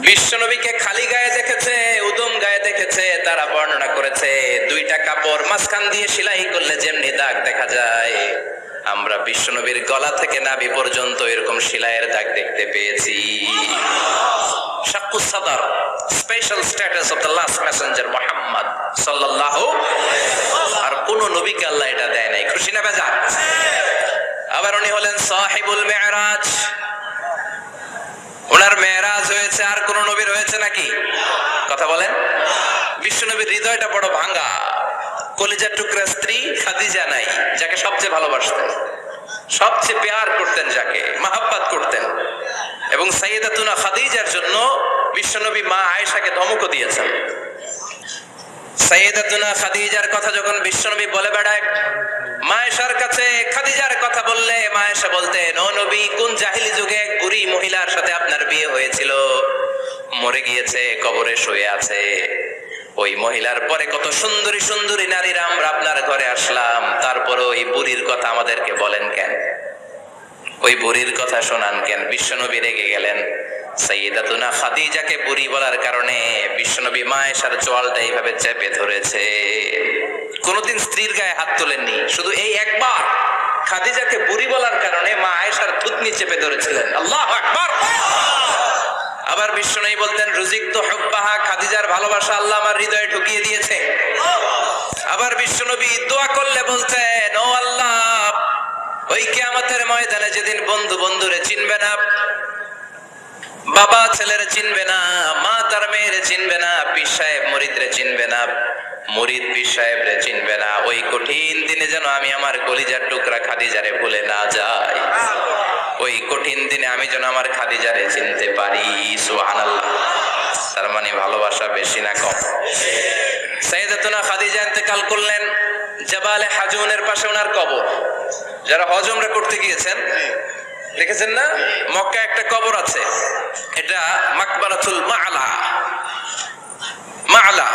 বিশ্বনবীকে খালি গায়ে দেখেছে, উদম গায়ে দেখেছে, তারা বর্ণনা করেছে দুইটা কাপড় মাঝখান দিয়ে সেলাই করলে যেমনি দাগ দেখা যায়, আমরা বিশ্বনবীর গলা থেকে নাভি পর্যন্ত এরকম সেলাইয়ের দাগ দেখতে পেয়েছি। শাক্কুস সাদর, special status of the last Messenger Muhammad সাল্লাল্লাহু। আর কোন নবীকে আল্লাহ এটা দেয় নাই। খুশি না বেজার? আবার উনি হলেন সাহিবুল মেরাজ। ওনার মেরাজ হয়েছে, আর কোন নবীর হয়েছে নাকি? কথা বলেন। বিশ্বনবীর হৃদয়টা বড় ভাঙা, কলিজার টুকরা স্ত্রী খাদিজা নাই, যাকে সবচেয়ে ভালোবাসতেন, সবচেয়ে প্যার করতেন, যাকে মাহাব্বত করতেন। এবং সাইয়েদাতুনা খাদিজার জন্য বিশ্বনবী মা আয়েশাকে ধমকও দিয়েছেন। সাইয়েদাতুনা খাদিজার কথা যখন বিশ্বনবী বলে বেড়ায় মা আয়েশার কাছে, খাদিজার কথা বললে মা আয়েশা বলতেন, ও নবী, কোন জাহিলি যুগে এক বুড়ি মহিলার সাথে আপনার বিয়ে হয়েছিল, মরে গিয়েছে, কবরে শুয়ে আছে। ওই মহিলার পরে কত সুন্দরী সুন্দরী নারীরা আমরা আপনার ঘরে আসলাম, তারপরে ওই বুড়ির কথা আমাদেরকে বলেন কেন? ওই বুড়ির কথা শোনান কেন? বিশ্বনবী রেগে গেলেন। সাইয়েদাতুনা খাদিজাকে বুড়ি বলার কারণে বিশ্বনবী মা আয়েশার চোয়ালটা এইভাবে চেপে ধরেছে। কোনদিন স্ত্রীর গায়ে হাত তোলেননি, শুধু এই একবার খাদিজাকে বুড়ি বলার কারণে মা আয়েশার থুতনি চেপে ধরেছিলেন। আল্লাহু আকবার। আবার বিশ্বনবী বলতেন, রুজিকতু হুব্বাহা, খাদিজার ভালোবাসা আল্লাহ আমার হৃদয়ে ঢুকিয়ে দিয়েছে। আবার বিশ্বনবী দোয়া করলে বলতেন, ও আল্লাহ, ওই কিয়ামতের ময়দানে যেদিন বন্ধু বন্ধুরে চিনবে না, বাবা ছেলেরে চিনবে না, মা তার মেয়েরে চিনবে না, পীর সাহেব মুরিদরে চিনবে না, মুরিদ পীর সাহেবরে চিনবে না, ওই কঠিন দিনে যেন আমি আমার কলিজার টুকরা খাদিজারে ভুলে না যাই। ওই কঠিন দিনে আমি যেন আমার খাদিজারে চিনতে পারি। সুবহানাল্লাহ। তার মানে ভালোবাসা বেশি না কম? সাইয়েদাতুনা খাদিজা ইন্তেকাল করলেন, জাবালে হাজুনের পাশে ওনার কবর। যারা হজ উমরা করতে গিয়েছেন দেখেছেন না, মক্কায় একটা কবর আছে, এটা মাকবারাতুল মাআলা। মাআলা,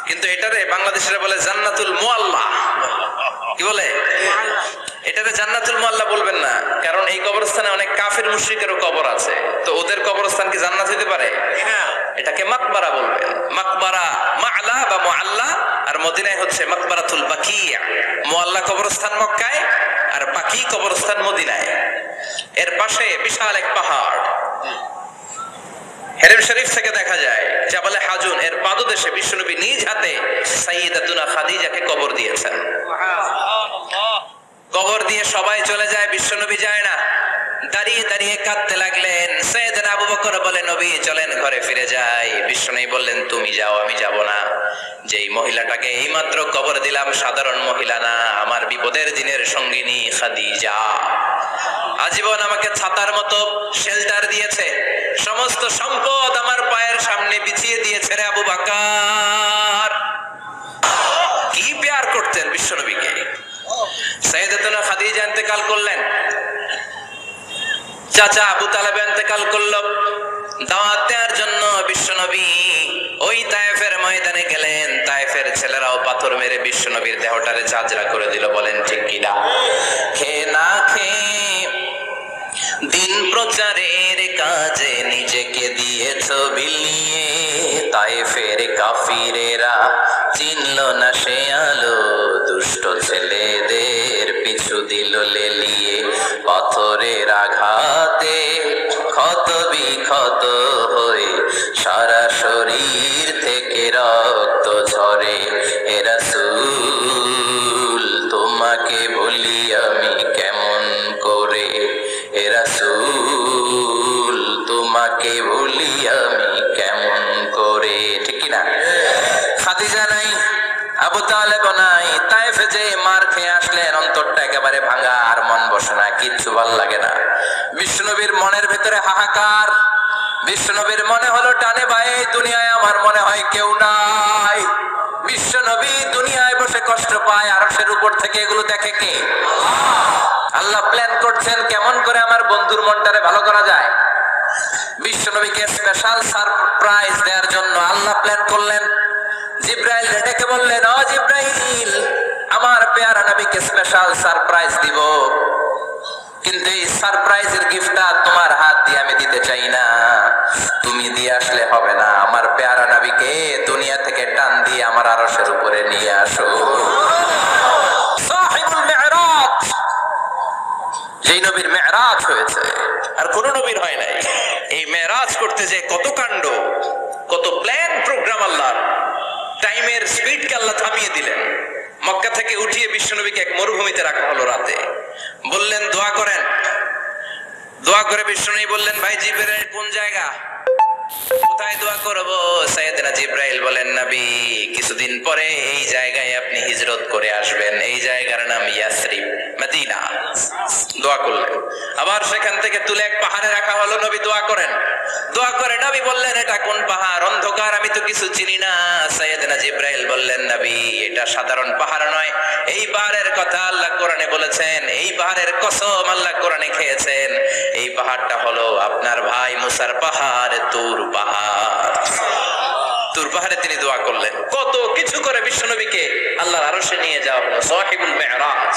কিন্তু এটারে বাংলাদেশিরা বলে জান্নাতুল মুআল্লা। কি বলে? এটারে জান্নাতুল মুআল্লা বলবেন না, কারণ এই কবরস্থানে অনেক কাফির মুশরিকেরও কবর আছে, তো ওদের কবরস্থান কি জান্নাত হতে পারে? এটাকে মাকবারা বলবেন। মাকবারা মাআলা বা মুআল্লা, আর মদিনায় হচ্ছে মাকবারাতুল বাকিয়া। মুআল্লা কবরস্থান মক্কায়, আর বাকি কবরস্থান মদিনায়। এর পাশে বিশাল এক পাহাড়, হেরেম শরীফ থেকে দেখা যায় জাবালে হাজুন, এর পাদদেশে বিশ্বনবী নিজ হাতে সাইয়েদাতুনা খাদিজাকে কবর দিয়েছেন। কবর দিয়ে সবাই চলে যায়, বিশ্বনবী যায় না। দাঁড়িয়ে দাঁড়িয়ে কাঁদতে লাগলেন। সাইয়েদনা আবু বকর বলে, নবী চলেন ঘরে ফিরে যাই। বিশ্বনবী বললেন, তুমি যাও, আমি যাব না। যেই মহিলাটাকে এইমাত্র কবর দিলাম সাধারণ মহিলা না, আমার বিপদের দিনের সঙ্গিনী খাদিজা। আজীবন আমাকে ছাতার মতো শেল্টার দিয়েছে, সমস্ত সম্পদ আমার পায়ের সামনে বিছিয়ে দিয়েছে রে আবু বকর। কি প্যার করতেন বিশ্বনবীকে। সাইয়েদাতুনা খাদিজা ইন্তেকাল করলেন, চাচা আবু তালেব ইন্তেকাল করলো। দাওয়াত দেওয়ার জন্য বিশ্বনবী ওই তায়েফের ময়দানে গেলেন। তায়েফের ছেলেরাও পাথর মেরে বিশ্বনবীর দেহটারে ঝাঁঝরা করে দিল। বলেন ঠিক কিনা? খেয়ে না খেয়ে দিন প্রচারের কাজে নিজেকে দিয়েছ বিলিয়ে, তায়েফের কাফিরেরা চিনল না সে আলো, দুষ্ট ছেলেদের পিছু দিল লেলিয়ে। পাথরের আঘাতে ক্ষত বিক্ষত হয়ে সারা শরীর থেকে রক্ত ঝরে। হে রাসূল, তোমাকে বলি আমি কেমন করে, হে রাসূল, তোমাকে বলি আমি কেমন করে। ঠিক কিনা? খাদিজা নাই, আবু তালেব নাই, তায়েফে যে মার খেয়ে আসলেন, অন্তরটা একেবারে ভাঙা, আর মন বসে না, কিচ্ছু ভাল লাগে না। বিশ্বনবীর মনের ভেতরে হাহাকার। বিশ্বনবীর মনে হলো টানে ভাই, দুনিয়ায় আমার মনে হয় কেউ নাই। বিশ্বনবী দুনিয়ায় বসে কষ্ট পায়, আরশের উপর থেকে এগুলো দেখে কে? আল্লাহ প্ল্যান করছেন কেমন করে আমার বন্ধুর মনটারে ভালো করা যায়। বিশ্বনবীকে স্পেশাল সারপ্রাইজ দেওয়ার জন্য আল্লাহ প্ল্যান করলেন। জিব্রাইল ডেকে বললেন, ও জিব্রাইল, আমার পেয়ারা নবীকে স্পেশাল সারপ্রাইজ দিব, কিন্তু এই সারপ্রাইজের গিফটটা তোমার হাত দিয়ে আমি দিতে চাই না, তুমি দিয়ে আসলে হবে না। আমার পেয়ারা নবীকে দুনিয়া থেকে টান দিয়ে আমার আরশের উপরে নিয়ে আসো। সাহিবুল মিরাজ, যেই নবীর মেরাজ হয়েছে আর কোন নবীর হয় নাই। এই মেরাজ করতে যে কত কাণ্ড, কত প্ল্যান প্রোগ্রাম, আল্লাহ টাইমের স্পিডকে আল্লাহ থামিয়ে দিলেন। মক্কা থেকে উঠিয়ে বিশ্বনবীকে এক মরুভূমিতে রাখা হলো রাতে। বললেন দোয়া করেন। দোয়া করে বিশ্বনবী বললেন, ভাই জিবরাইল কোন জায়গা, কোথায় দোয়া করব? সাইয়েদনা জিবরাইল বলেন, নবী কিছুদিন পরে এই জায়গায় আপনি হিজরত করে আসবেন, এই জায়গার নাম ইয়াসরিব, মদিনা। দোয়া করলেন। আবার সেখান থেকে তুলে এক পাহাড়ে রাখা হলো, নবী দোয়া করেন। দোয়া করে নবী বললেন, এটা কোন পাহাড়? অন্ধকার, আমি তো কিছু চিনি না। সাইয়েদনা জিবরাইল বললেন, নবী এটা সাধারণ পাহাড় নয়, এই পাহাড়ের কথা আল্লাহ কোরআনে বলেছেন, এই পাহাড়ের কসম আল্লাহ কোরআনে খেয়েছেন। এই পাহাড়টা হলো আপনার ভাই মুসার পাহাড়, তুর পাহাড়। তুর পাহাড়ে তিনি দোয়া করলেন। কত কিছু করে বিশ্বনবীকে আল্লাহর আরশে নিয়ে যাওয়া হলো। সাহিবুল মেরাজ।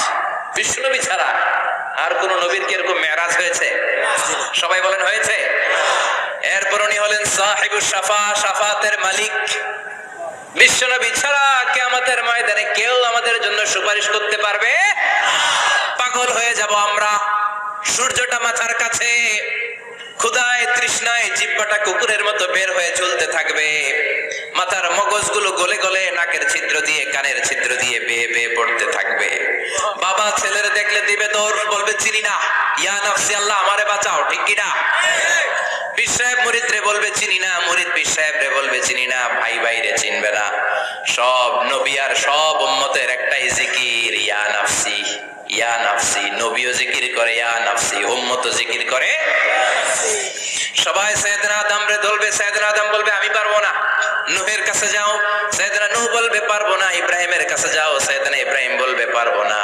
বিশ্বনবী ছাড়া আর কোন নবীর কি এরকম মেরাজ হয়েছে? সবাই বলেন হয়েছে। এরপর উনি হলেন সাহিবুস শাফা, শাফাতের মালিক। বিশ্বনবী ছাড়া কিয়ামতের ময়দানে কেউ আমাদের জন্য সুপারিশ করতে পারবে? পাগল হয়ে যাব আমরা। সূর্যটা মাথার কাছে, ক্ষুধায় তৃষ্ণায় জিহ্বাটা কুকুরের মতো বের হয়ে চলতে থাকবে। মাথার মগজগুলো গলে গলে নাকের ছিদ্র দিয়ে কানের ছিদ্র দিয়ে বেয়ে বেয়ে পড়তে থাকবে। বাবা ছেলের দেখলে দিবে দৌড়, বলবে চিনি না, ইয়া নাফসি, আল্লাহ আমারে বাঁচাও, ঠিক কি না? পীর সাহেব মুরিদ রে বলবে চিনি না, মুরিদ পীর সাহেব রে বলবে চিনি না, ভাই ভাইরে চিনবে না। সব নবী আর সব উম্মতের একটাই জিকির, ইয়া নাফসি, ইয়া নাফসি। নবীও জিকির করে ইয়া নাফসি, উম্মতও জিকির করে। সবাই সাইয়েদনা আদম রে ধরবে, সাইয়েদনা আদম বলবে আমি পারবো না। নূহের কাছে যাও, সাইয়েদনা নূহ বলবে পারবো না। ইব্রাহিমের কাছে যাও, সাইয়েদনা ইব্রাহিম বলবে পারবো না।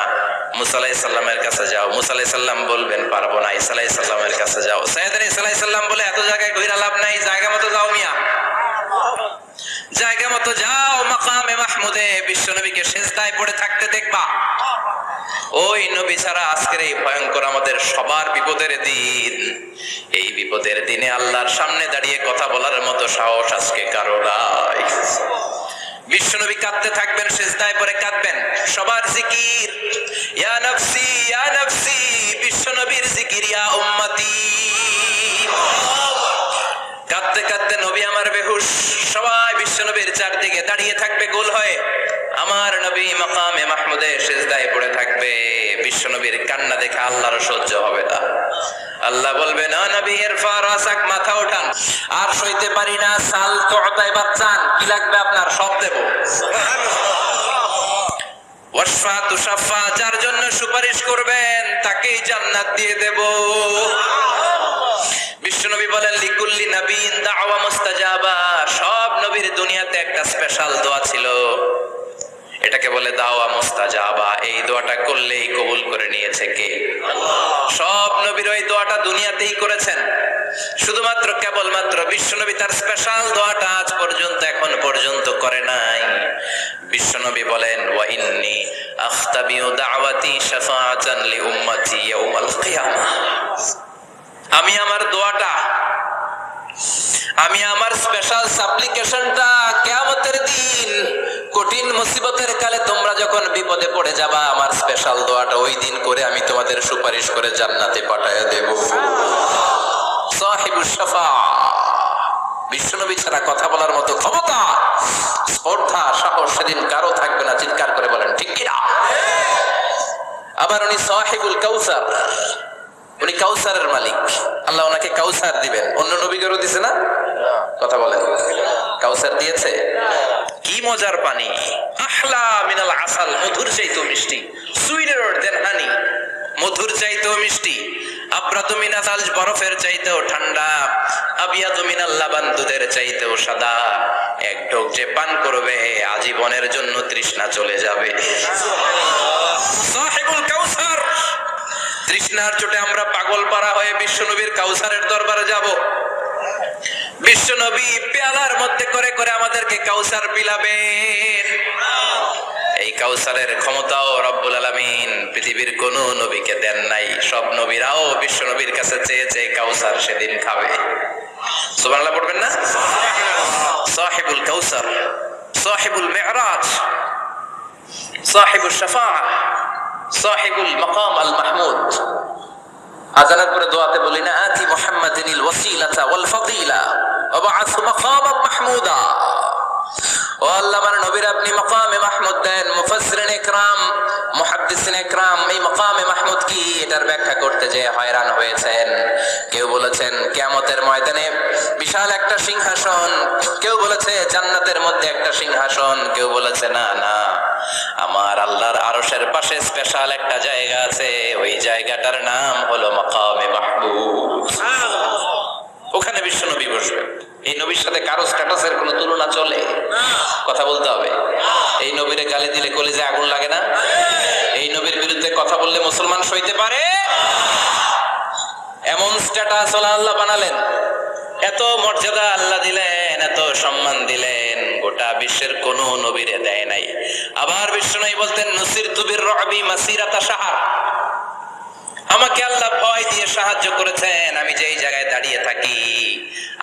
মুসা আলাইহিস সালামের কাছে যাও, মুসা আলাইহিস সালাম বলবেন পারবো না। ঈসা আলাইহিস সালামের কাছে যাও, সাইয়েদনা ঈসা আলাইহিস সালাম বলে এত জায়গায় ঘুরে লাভ নাই, জায়গা মতো যাও মিয়া, জায়গা মতো যাও। মাকামে মাহমুদে বিশ্বনবীকে সিজদায় পড়ে থাকতে দেখবা। ওই নবী ছাড়া আজকের এই ভয়ঙ্কর আমাদের সবার বিপদের দিন। এই বিপদের দিনে আল্লাহর সামনে দাঁড়িয়ে কথা বলার মতো সাহস আজকে কারো নাই। বিশ্বনবী কাঁদতে থাকবেন, সিজদায় পড়ে কাঁদবেন। সবার জিকির ইয়া নাফসি, ইয়া নাফসি। বিশ্বনবীর জিকির ইয়া উম্মতি। কাঁদতে কাঁদতে নবী আমার বেহুশ। সবাই বিশ্বনবীর চারদিকে দাঁড়িয়ে থাকবে গোল হয়ে। আমার নবী মাকামে মাহমুদে সিজদায় পড়ে থাকবে। বিশ্বনবীর কান্না দেখে আল্লাহর সহ্য হবে না। আল্লাহ বলবে না, নবী ইরফা রাসাক, মাথা ওঠান। আর সইতে পারি না, সাল তুতাই বাচ্চান, কি লাগবে আপনার সব দেব। ওয়াশফা তুশাফা, যার জন্য সুপারিশ করবেন তাকেই জান্নাত দিয়ে দেব। বিশ্বনবী বলেন লিকুল্লি নবীন দাওয়া মুস্তাজাবা। সব নবীর দুনিয়াতে একটা স্পেশাল দোয়া ছিল, এটাকে বলে দাওয়া মুস্তাজাবা। এই দোয়াটা করলেই কবুল করে নিয়েছে কে? সব নবীর ওই দোয়াটা দুনিয়াতেই করেছেন। শুধুমাত্র কেবলমাত্র বিশ্বনবী তার স্পেশাল দোয়াটা আজ পর্যন্ত এখন পর্যন্ত করে নাই। বিশ্বনবী বলেন ওয়া ইন্নী আখতাবিউ দাওয়াতি শাফাআতান লি উম্মতি ইয়াউমাল কিয়ামাহ। আমি আমার দোয়াটা, আমি আমার স্পেশাল সাপ্লিকেশনটা কিয়ামতের দিন কঠিন মুসিবতের কালে তোমরা যখন বিপদে পড়ে যাবা, আমার স্পেশাল দোয়াটা ওই দিন করে আমি তোমাদের সুপারিশ করে জান্নাতে পাঠায়া দেব। সাহিবুস শাফা। বিশ্বনবী ছাড়া কথা বলার মতো ক্ষমতা, স্পর্ধা, সাহস সেদিন কারো থাকবে না। চিৎকার করে বলেন ঠিক কি না? আবার উনি সাহিবুল কাউসার, উনি কাউসারের মালিক। আল্লাহ ওনাকে কাউসার দিবেন। অন্য নবীদেরও দিছে না? কথা বলেন, কাউসার দিয়েছে। কি মজার পানি, আহলা মিনাল আসাল, মধুর চাইতেও মিষ্টি। সুইটার দেন হানি, মধুর চাইতেও মিষ্টি। আব্রাতু মিনাল সালজ, বরফের চাইতেও ঠান্ডা। আবিয়াতু মিনাল লাবান, দুধের চাইতেও সাদা। এক ঢোক যে পান করবে আজীবনের জন্য তৃষ্ণা চলে যাবে। সাহিবুল কাউসার। তৃষ্ণার চোটে আমরা পাগল পারা হয়ে বিশ্বনবীর কাউসারের দরবারে যাব। বিশ্ব নবী পেয়ালার মধ্যে করে করে আমাদেরকে কাউসার পিলাবেন। এই কাউসারের ক্ষমতাও রব্বুল আলামিন পৃথিবীর কোন নবীকে দেন নাই। সব নবীরাও বিশ্ব নবীর কাছে চেয়ে চেয়ে কাউসার সেদিন খাবে। সুবহানাল্লাহ পড়বেন না? সাহিবুল কাউসার, সাহিবুল মি'রাজ, সাহিবুল শাফাআহ, সাহিবুল মাকাম আল মাহমুদ। আজানের পরে দোয়াতে বলি না, আতি মুহাম্মাদিনিল ওয়াসিলাতা ওয়াল ফাদিলা ওয়া বা'আসহু মাকামান মাহমুদা। ও আল্লাহ, আমার নবীর আপনি মাকামে মাহমুদ দেন। মুফাসসিরিন ইকরাম, মুহাদ্দিসিন ইকরাম এই মাকামে মাহমুদ কি এটার ব্যাখ্যা করতে যে হয়রান হয়েছেন। কেউ বলেছেন কিয়ামতের ময়দানে বিশাল একটা সিংহাসন, কেউ বলেছে জান্নাতের মধ্যে একটা সিংহাসন, কেউ বলেছে না না আমার আল্লাহর আরশের পাশে স্পেশাল একটা জায়গা আছে, ওই জায়গাটার নাম হলো মাকামে মাহমুদ। ওখানে বিশ্ব নবী বসবে। এই নবীর সাথে কারো স্ট্যাটাসের কোনো তুলনা চলে? কথা বলতে হবে। এই নবীরে গালি দিলে কলিজায় আগুন লাগে না? এই নবীর বিরুদ্ধে কথা বললে মুসলমান সইতে পারে? এমন স্ট্যাটাস আল্লাহ বানালেন, এত মর্যাদা আল্লাহ দিলেন, এত সম্মান দিলেন, গোটা বিশ্বের কোন নবীরে দেয় নাই। আবার বিশ্ব নবী বলতেন, নুসিরতু বির-রু'বি মাসিরাতা শাহর, আমাকে আল্লাহ ভয় দিয়ে সাহায্য করেছেন। আমি যেই জায়গায় দাঁড়িয়ে থাকি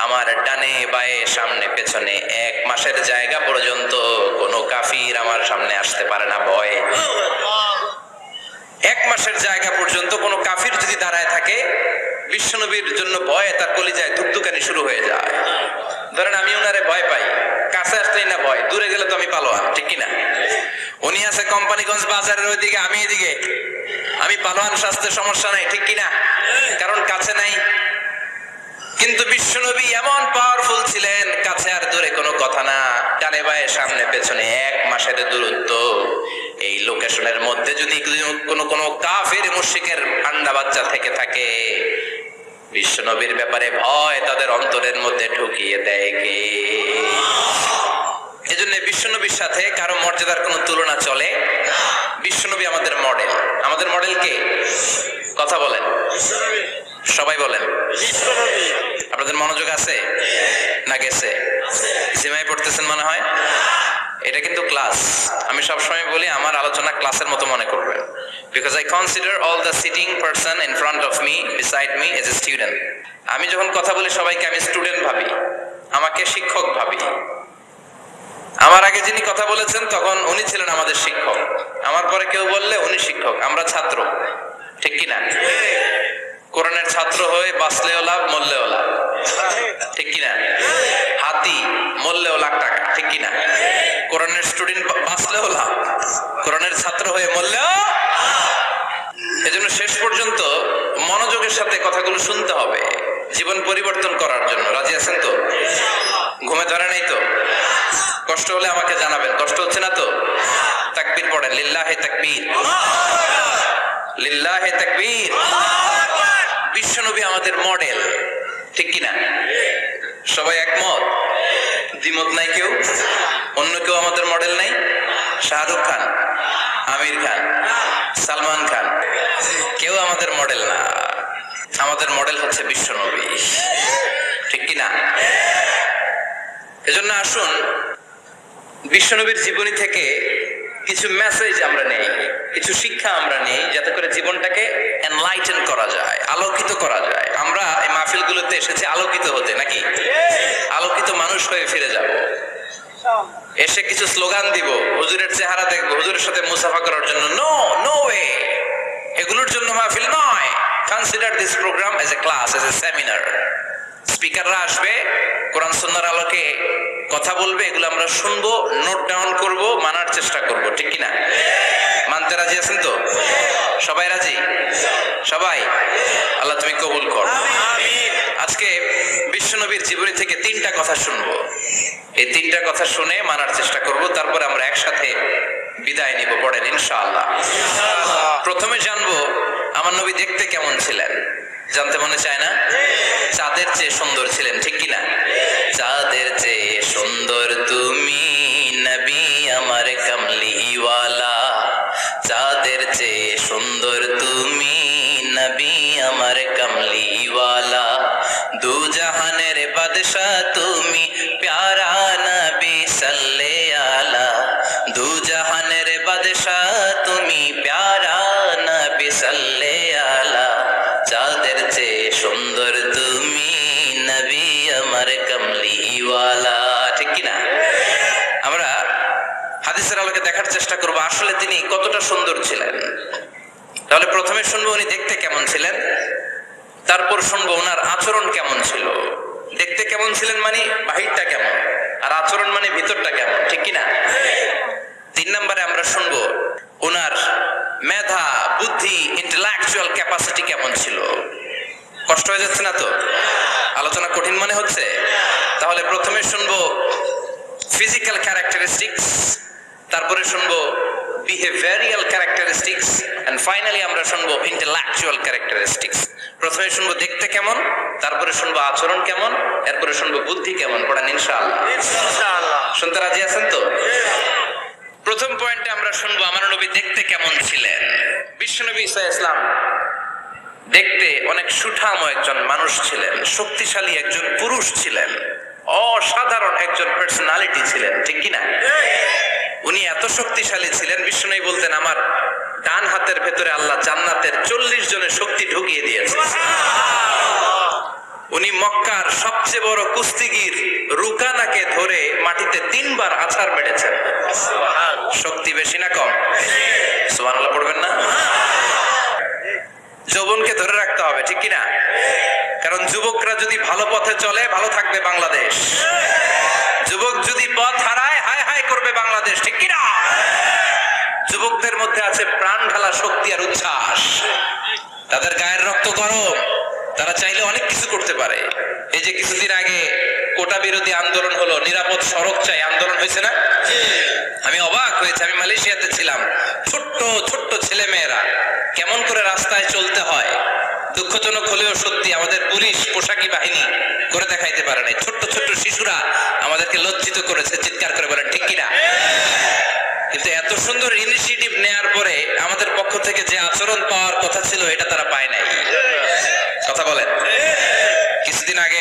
আমার ডানে বায়ে সামনে পেছনে 1 মাসের জায়গা পর্যন্ত কোনো কাফির আমার সামনে আসতে পারে না ভয়ে। 1 মাসের জায়গা পর্যন্ত কোনো কাফির যদি দাঁড়ায় থাকে, বিশ্বনবীর জন্য ভয়ে তার কলিজায় ধুকধুকানি শুরু হয়ে যায়। ধরেন আমি ওনারে ভয় পাই, কাছে আসতেই না ভয়, দূরে গেলে তো আমি পালোয়ান, ঠিক কিনা? উনি আছে কোম্পানিগঞ্জ বাজারের ওইদিকে, আমি এদিকে, আমি পালোয়ান, স্বাস্থ্য সমস্যা নাই, ঠিক কিনা? কারণ কাছে নাই। কিন্তু বিশ্বনবী এমন পাওয়ারফুল ছিলেন, কাছে আর দূরে কোনো কথা না, ডানে বায়ে সামনে পেছনে 1 মাসের দূরত্ব। এই লোকেশনের মধ্যে যদি কোনো কাফির মুশরিকের আন্ডা বাচ্চা থেকে থাকে, বিশ্বনবীর ব্যাপারে ভয় তাদের অন্তরের মধ্যে ঢুকিয়ে দেয় কে? এজন্য বিশ্বনবীর সাথে কারো মর্যাদার কোনো তুলনা চলে? বিশ্বনবী আমাদের মডেল। আমাদের মডেল কে? কথা বলেন, সবাই বলেন। আপনাদের মনোযোগ আছে না গেছে? জিমায় পড়তেছেন মনে হয়। এটা কিন্তু ক্লাস। আমি সবসময় বলি আমার আলোচনা ক্লাসের মতো মনে করবেন, because I consider all the sitting person in front of me, beside me as a student. আমি যখন কথা বলি সবাইকে আমি স্টুডেন্ট ভাবি, আমাকে শিক্ষক ভাবি। আমার আগে যিনি কথা বলেছেন তখন উনি ছিলেন আমাদের শিক্ষক, আমার পরে কেউ বললে উনি শিক্ষক, আমরা ছাত্র, ঠিক কিনা? কোরআনের ছাত্র হয়ে বাঁচলেও লাভ, মরলেও লাভ, ঠিক কিনা? হাতি মরলেও লাখ টাকা, ঠিক কিনা? কোরআনের স্টুডেন্ট বাঁচলেও লাভ, কোরআনের ছাত্র হয়ে মরলেও। এজন্য শেষ পর্যন্ত মনোযোগের সাথে কথাগুলো শুনতে হবে জীবন পরিবর্তন করার জন্য। রাজি আছেন তো? ঘুমে ধরে নাই তো? কষ্ট হলে আমাকে জানাবেন। কষ্ট হচ্ছে না তো? তাকবীর পড়েন, লিল্লাহি তাকবীর, লিল্লাহি তাকবীর। বিশ্বনবী আমাদের মডেল, ঠিক কিনা? সবাই একমত? দ্বিমত নাই কেউ? অন্য কেউ আমাদের মডেল নাই? শাহরুখ খান, আমির খান, সালমান খান, কেউ আমাদের মডেল না। আমাদের মডেল হচ্ছে বিশ্বনবী, ঠিক কিনা? এজন্য আসুন বিশ্বনবীর জীবনী থেকে কিছু মেসেজ আমরা নেই, কিছু শিক্ষা আমরা নেই, যাতে করে জীবনটাকে এনলাইটেন করা যায়, আলোকিত করা যায়। আমরা এই মাহফিলগুলোতে এসেছি আলোকিত হতে, নাকি? আলোকিত মানুষ হয়ে ফিরে যাব। এসে কিছু স্লোগান দিব, হুজুরের চেহারা দেখবো, হুজুরের সাথে মুসাফা করার জন্য, নো নো ওয়ে, এগুলোর জন্য মাহফিল নয়। Consider this program as a class, as a seminar. স্পিকাররা আসবে, কোরআন সুন্নাহর আলোকে কথা বলবে, এগুলো আমরা শুনবো, নোট ডাউন করব, মানার চেষ্টা করব, ঠিক কিনা? মানতে রাজি আছেন তো? সবাই রাজি? সবাই? আল্লাহ তুমি কবুল কর। আজকে বিশ্বনবীর জীবনী থেকে 3টা কথা শুনবো। এই 3টা কথা শুনে মানার চেষ্টা করব, তারপরে আমরা একসাথে বিদায় নিব। পড়েন ইনশাআল্লাহ। প্রথমে জানবো আমার নবী দেখতে কেমন ছিলেন। জানতে মনে চায় না? চাঁদের চেয়ে সুন্দর ছিলেন, ঠিক কিনা? চাঁদের চেয়ে সুন্দর তুমি নবী আমার কামলিওয়ালা, চাঁদের চেয়ে সুন্দর তুমি নবী আমার কমলিওয়ালা, দু জাহানের বাদশাহ তুমি প্যারা নবী সাল্লে আলা, দু জাহানের বাদশাহ তুমি প্যারা নবী সাল্লে আলা, চাঁদের চেয়ে সুন্দর তুমি নবী আমার কমলিওয়ালা। ঠিক কিনা? আমরা হাদিসের আলোকে দেখার চেষ্টা করবো আসলে তিনি কতটা সুন্দর ছিলেন। তাহলে প্রথমে শুনবো উনি দেখতে কেমন ছিলেন, তারপর শুনবো ওনার আচরণ কেমন ছিল। দেখতে কেমন ছিলেন মানে বাহিরটা কেমন, আর আচরণ মানে ভিতরটা কেমন। ঠিক কিনা? 3 নম্বরে আমরা শুনবো ওনার মেধা, বুদ্ধি, ইন্টেলেকচুয়াল ক্যাপাসিটি কেমন ছিল। কষ্ট হয়ে যাচ্ছে না তো? আলোচনা কঠিন মনে হচ্ছে? তাহলে প্রথমে শুনবো ফিজিক্যাল ক্যারেক্টারিস্টিক্স, তারপরে শুনবো বিহেভিয়ারাল ক্যারেক্টারিস্টিক্স, এন্ড ফাইনালি আমরা শুনবো ইন্টেলেকচুয়াল ক্যারেক্টারিস্টিক্স। প্রথমে শুনবো দেখতে কেমন, তারপরে শুনবো আচরণ কেমন, এরপরে শুনবো বুদ্ধি কেমন। পড়ান ইনশাআল্লাহ। শুনতে রাজি আছেন তো? প্রথম পয়েন্টে আমরা শুনবো আমার নবী দেখতে কেমন ছিলেন। বিশ্বনবী ঈসা ইসলাম দেখতে অনেক সুঠাম একজন মানুষ ছিলেন, শক্তিশালী একজন পুরুষ ছিলেন, অসাধারণ একজন পার্সোনালিটি ছিলেন। ঠিক কিনা? উনি এত শক্তিশালী ছিলেন, বিষ্ণু বলতেন আমার ডান হাতের ভেতরে আল্লাহ জান্নাতের 40 জনের শক্তি ঢুকিয়ে দিয়েছে। উনি মক্কার সবচেয়ে বড় কুস্তিগির রুকানাকে ধরে মাটিতে 3 বার আছাড় মেরেছেন। শক্তি বেশি না কম? সুবহানাল্লাহ পড়বেন না? যৌবনকে ধরে রাখতে হবে। ঠিক কিনা? কারণ যুবকরা যদি ভালো পথে চলে ভালো থাকবে বাংলাদেশ, যুবক যদি পথ হারায় হায় হায় করবে বাংলাদেশ। ঠিক কিনা? যুবকদের মধ্যে আছে প্রাণ ঢালা শক্তি আর উচ্ছ্বাস, তাদের গায়ের রক্ত গরম, তারা চাইলে অনেক কিছু করতে পারে। এই যে কিছুদিন আগে কোটা বিরোধী আন্দোলন হলো, নিরাপদ সড়ক চাই আন্দোলন হয়েছে না? আমি অবাক হয়েছে, আমি মালয়েশিয়াতে ছিলাম, ছোট্ট ছোট্ট ছেলে মেয়েরা কেমন করে রাস্তায় চলতে হয়, দুঃখজনক হলেও সত্যি আমাদের পুলিশ পোশাকি বাহিনী করে দেখাইতে পারে নাই। ছোট্ট ছোট্ট শিশুরা আমাদেরকে লজ্জিত করেছে, চিৎকার করে বলেন ঠিক কিনা? কিন্তু এত সুন্দর ইনিশিয়েটিভ নেয়ার পরে আমাদের পক্ষ থেকে যে আচরণ পাওয়ার কথা ছিল এটা তারা পায় নাই। কথা বলেন। কিছুদিন আগে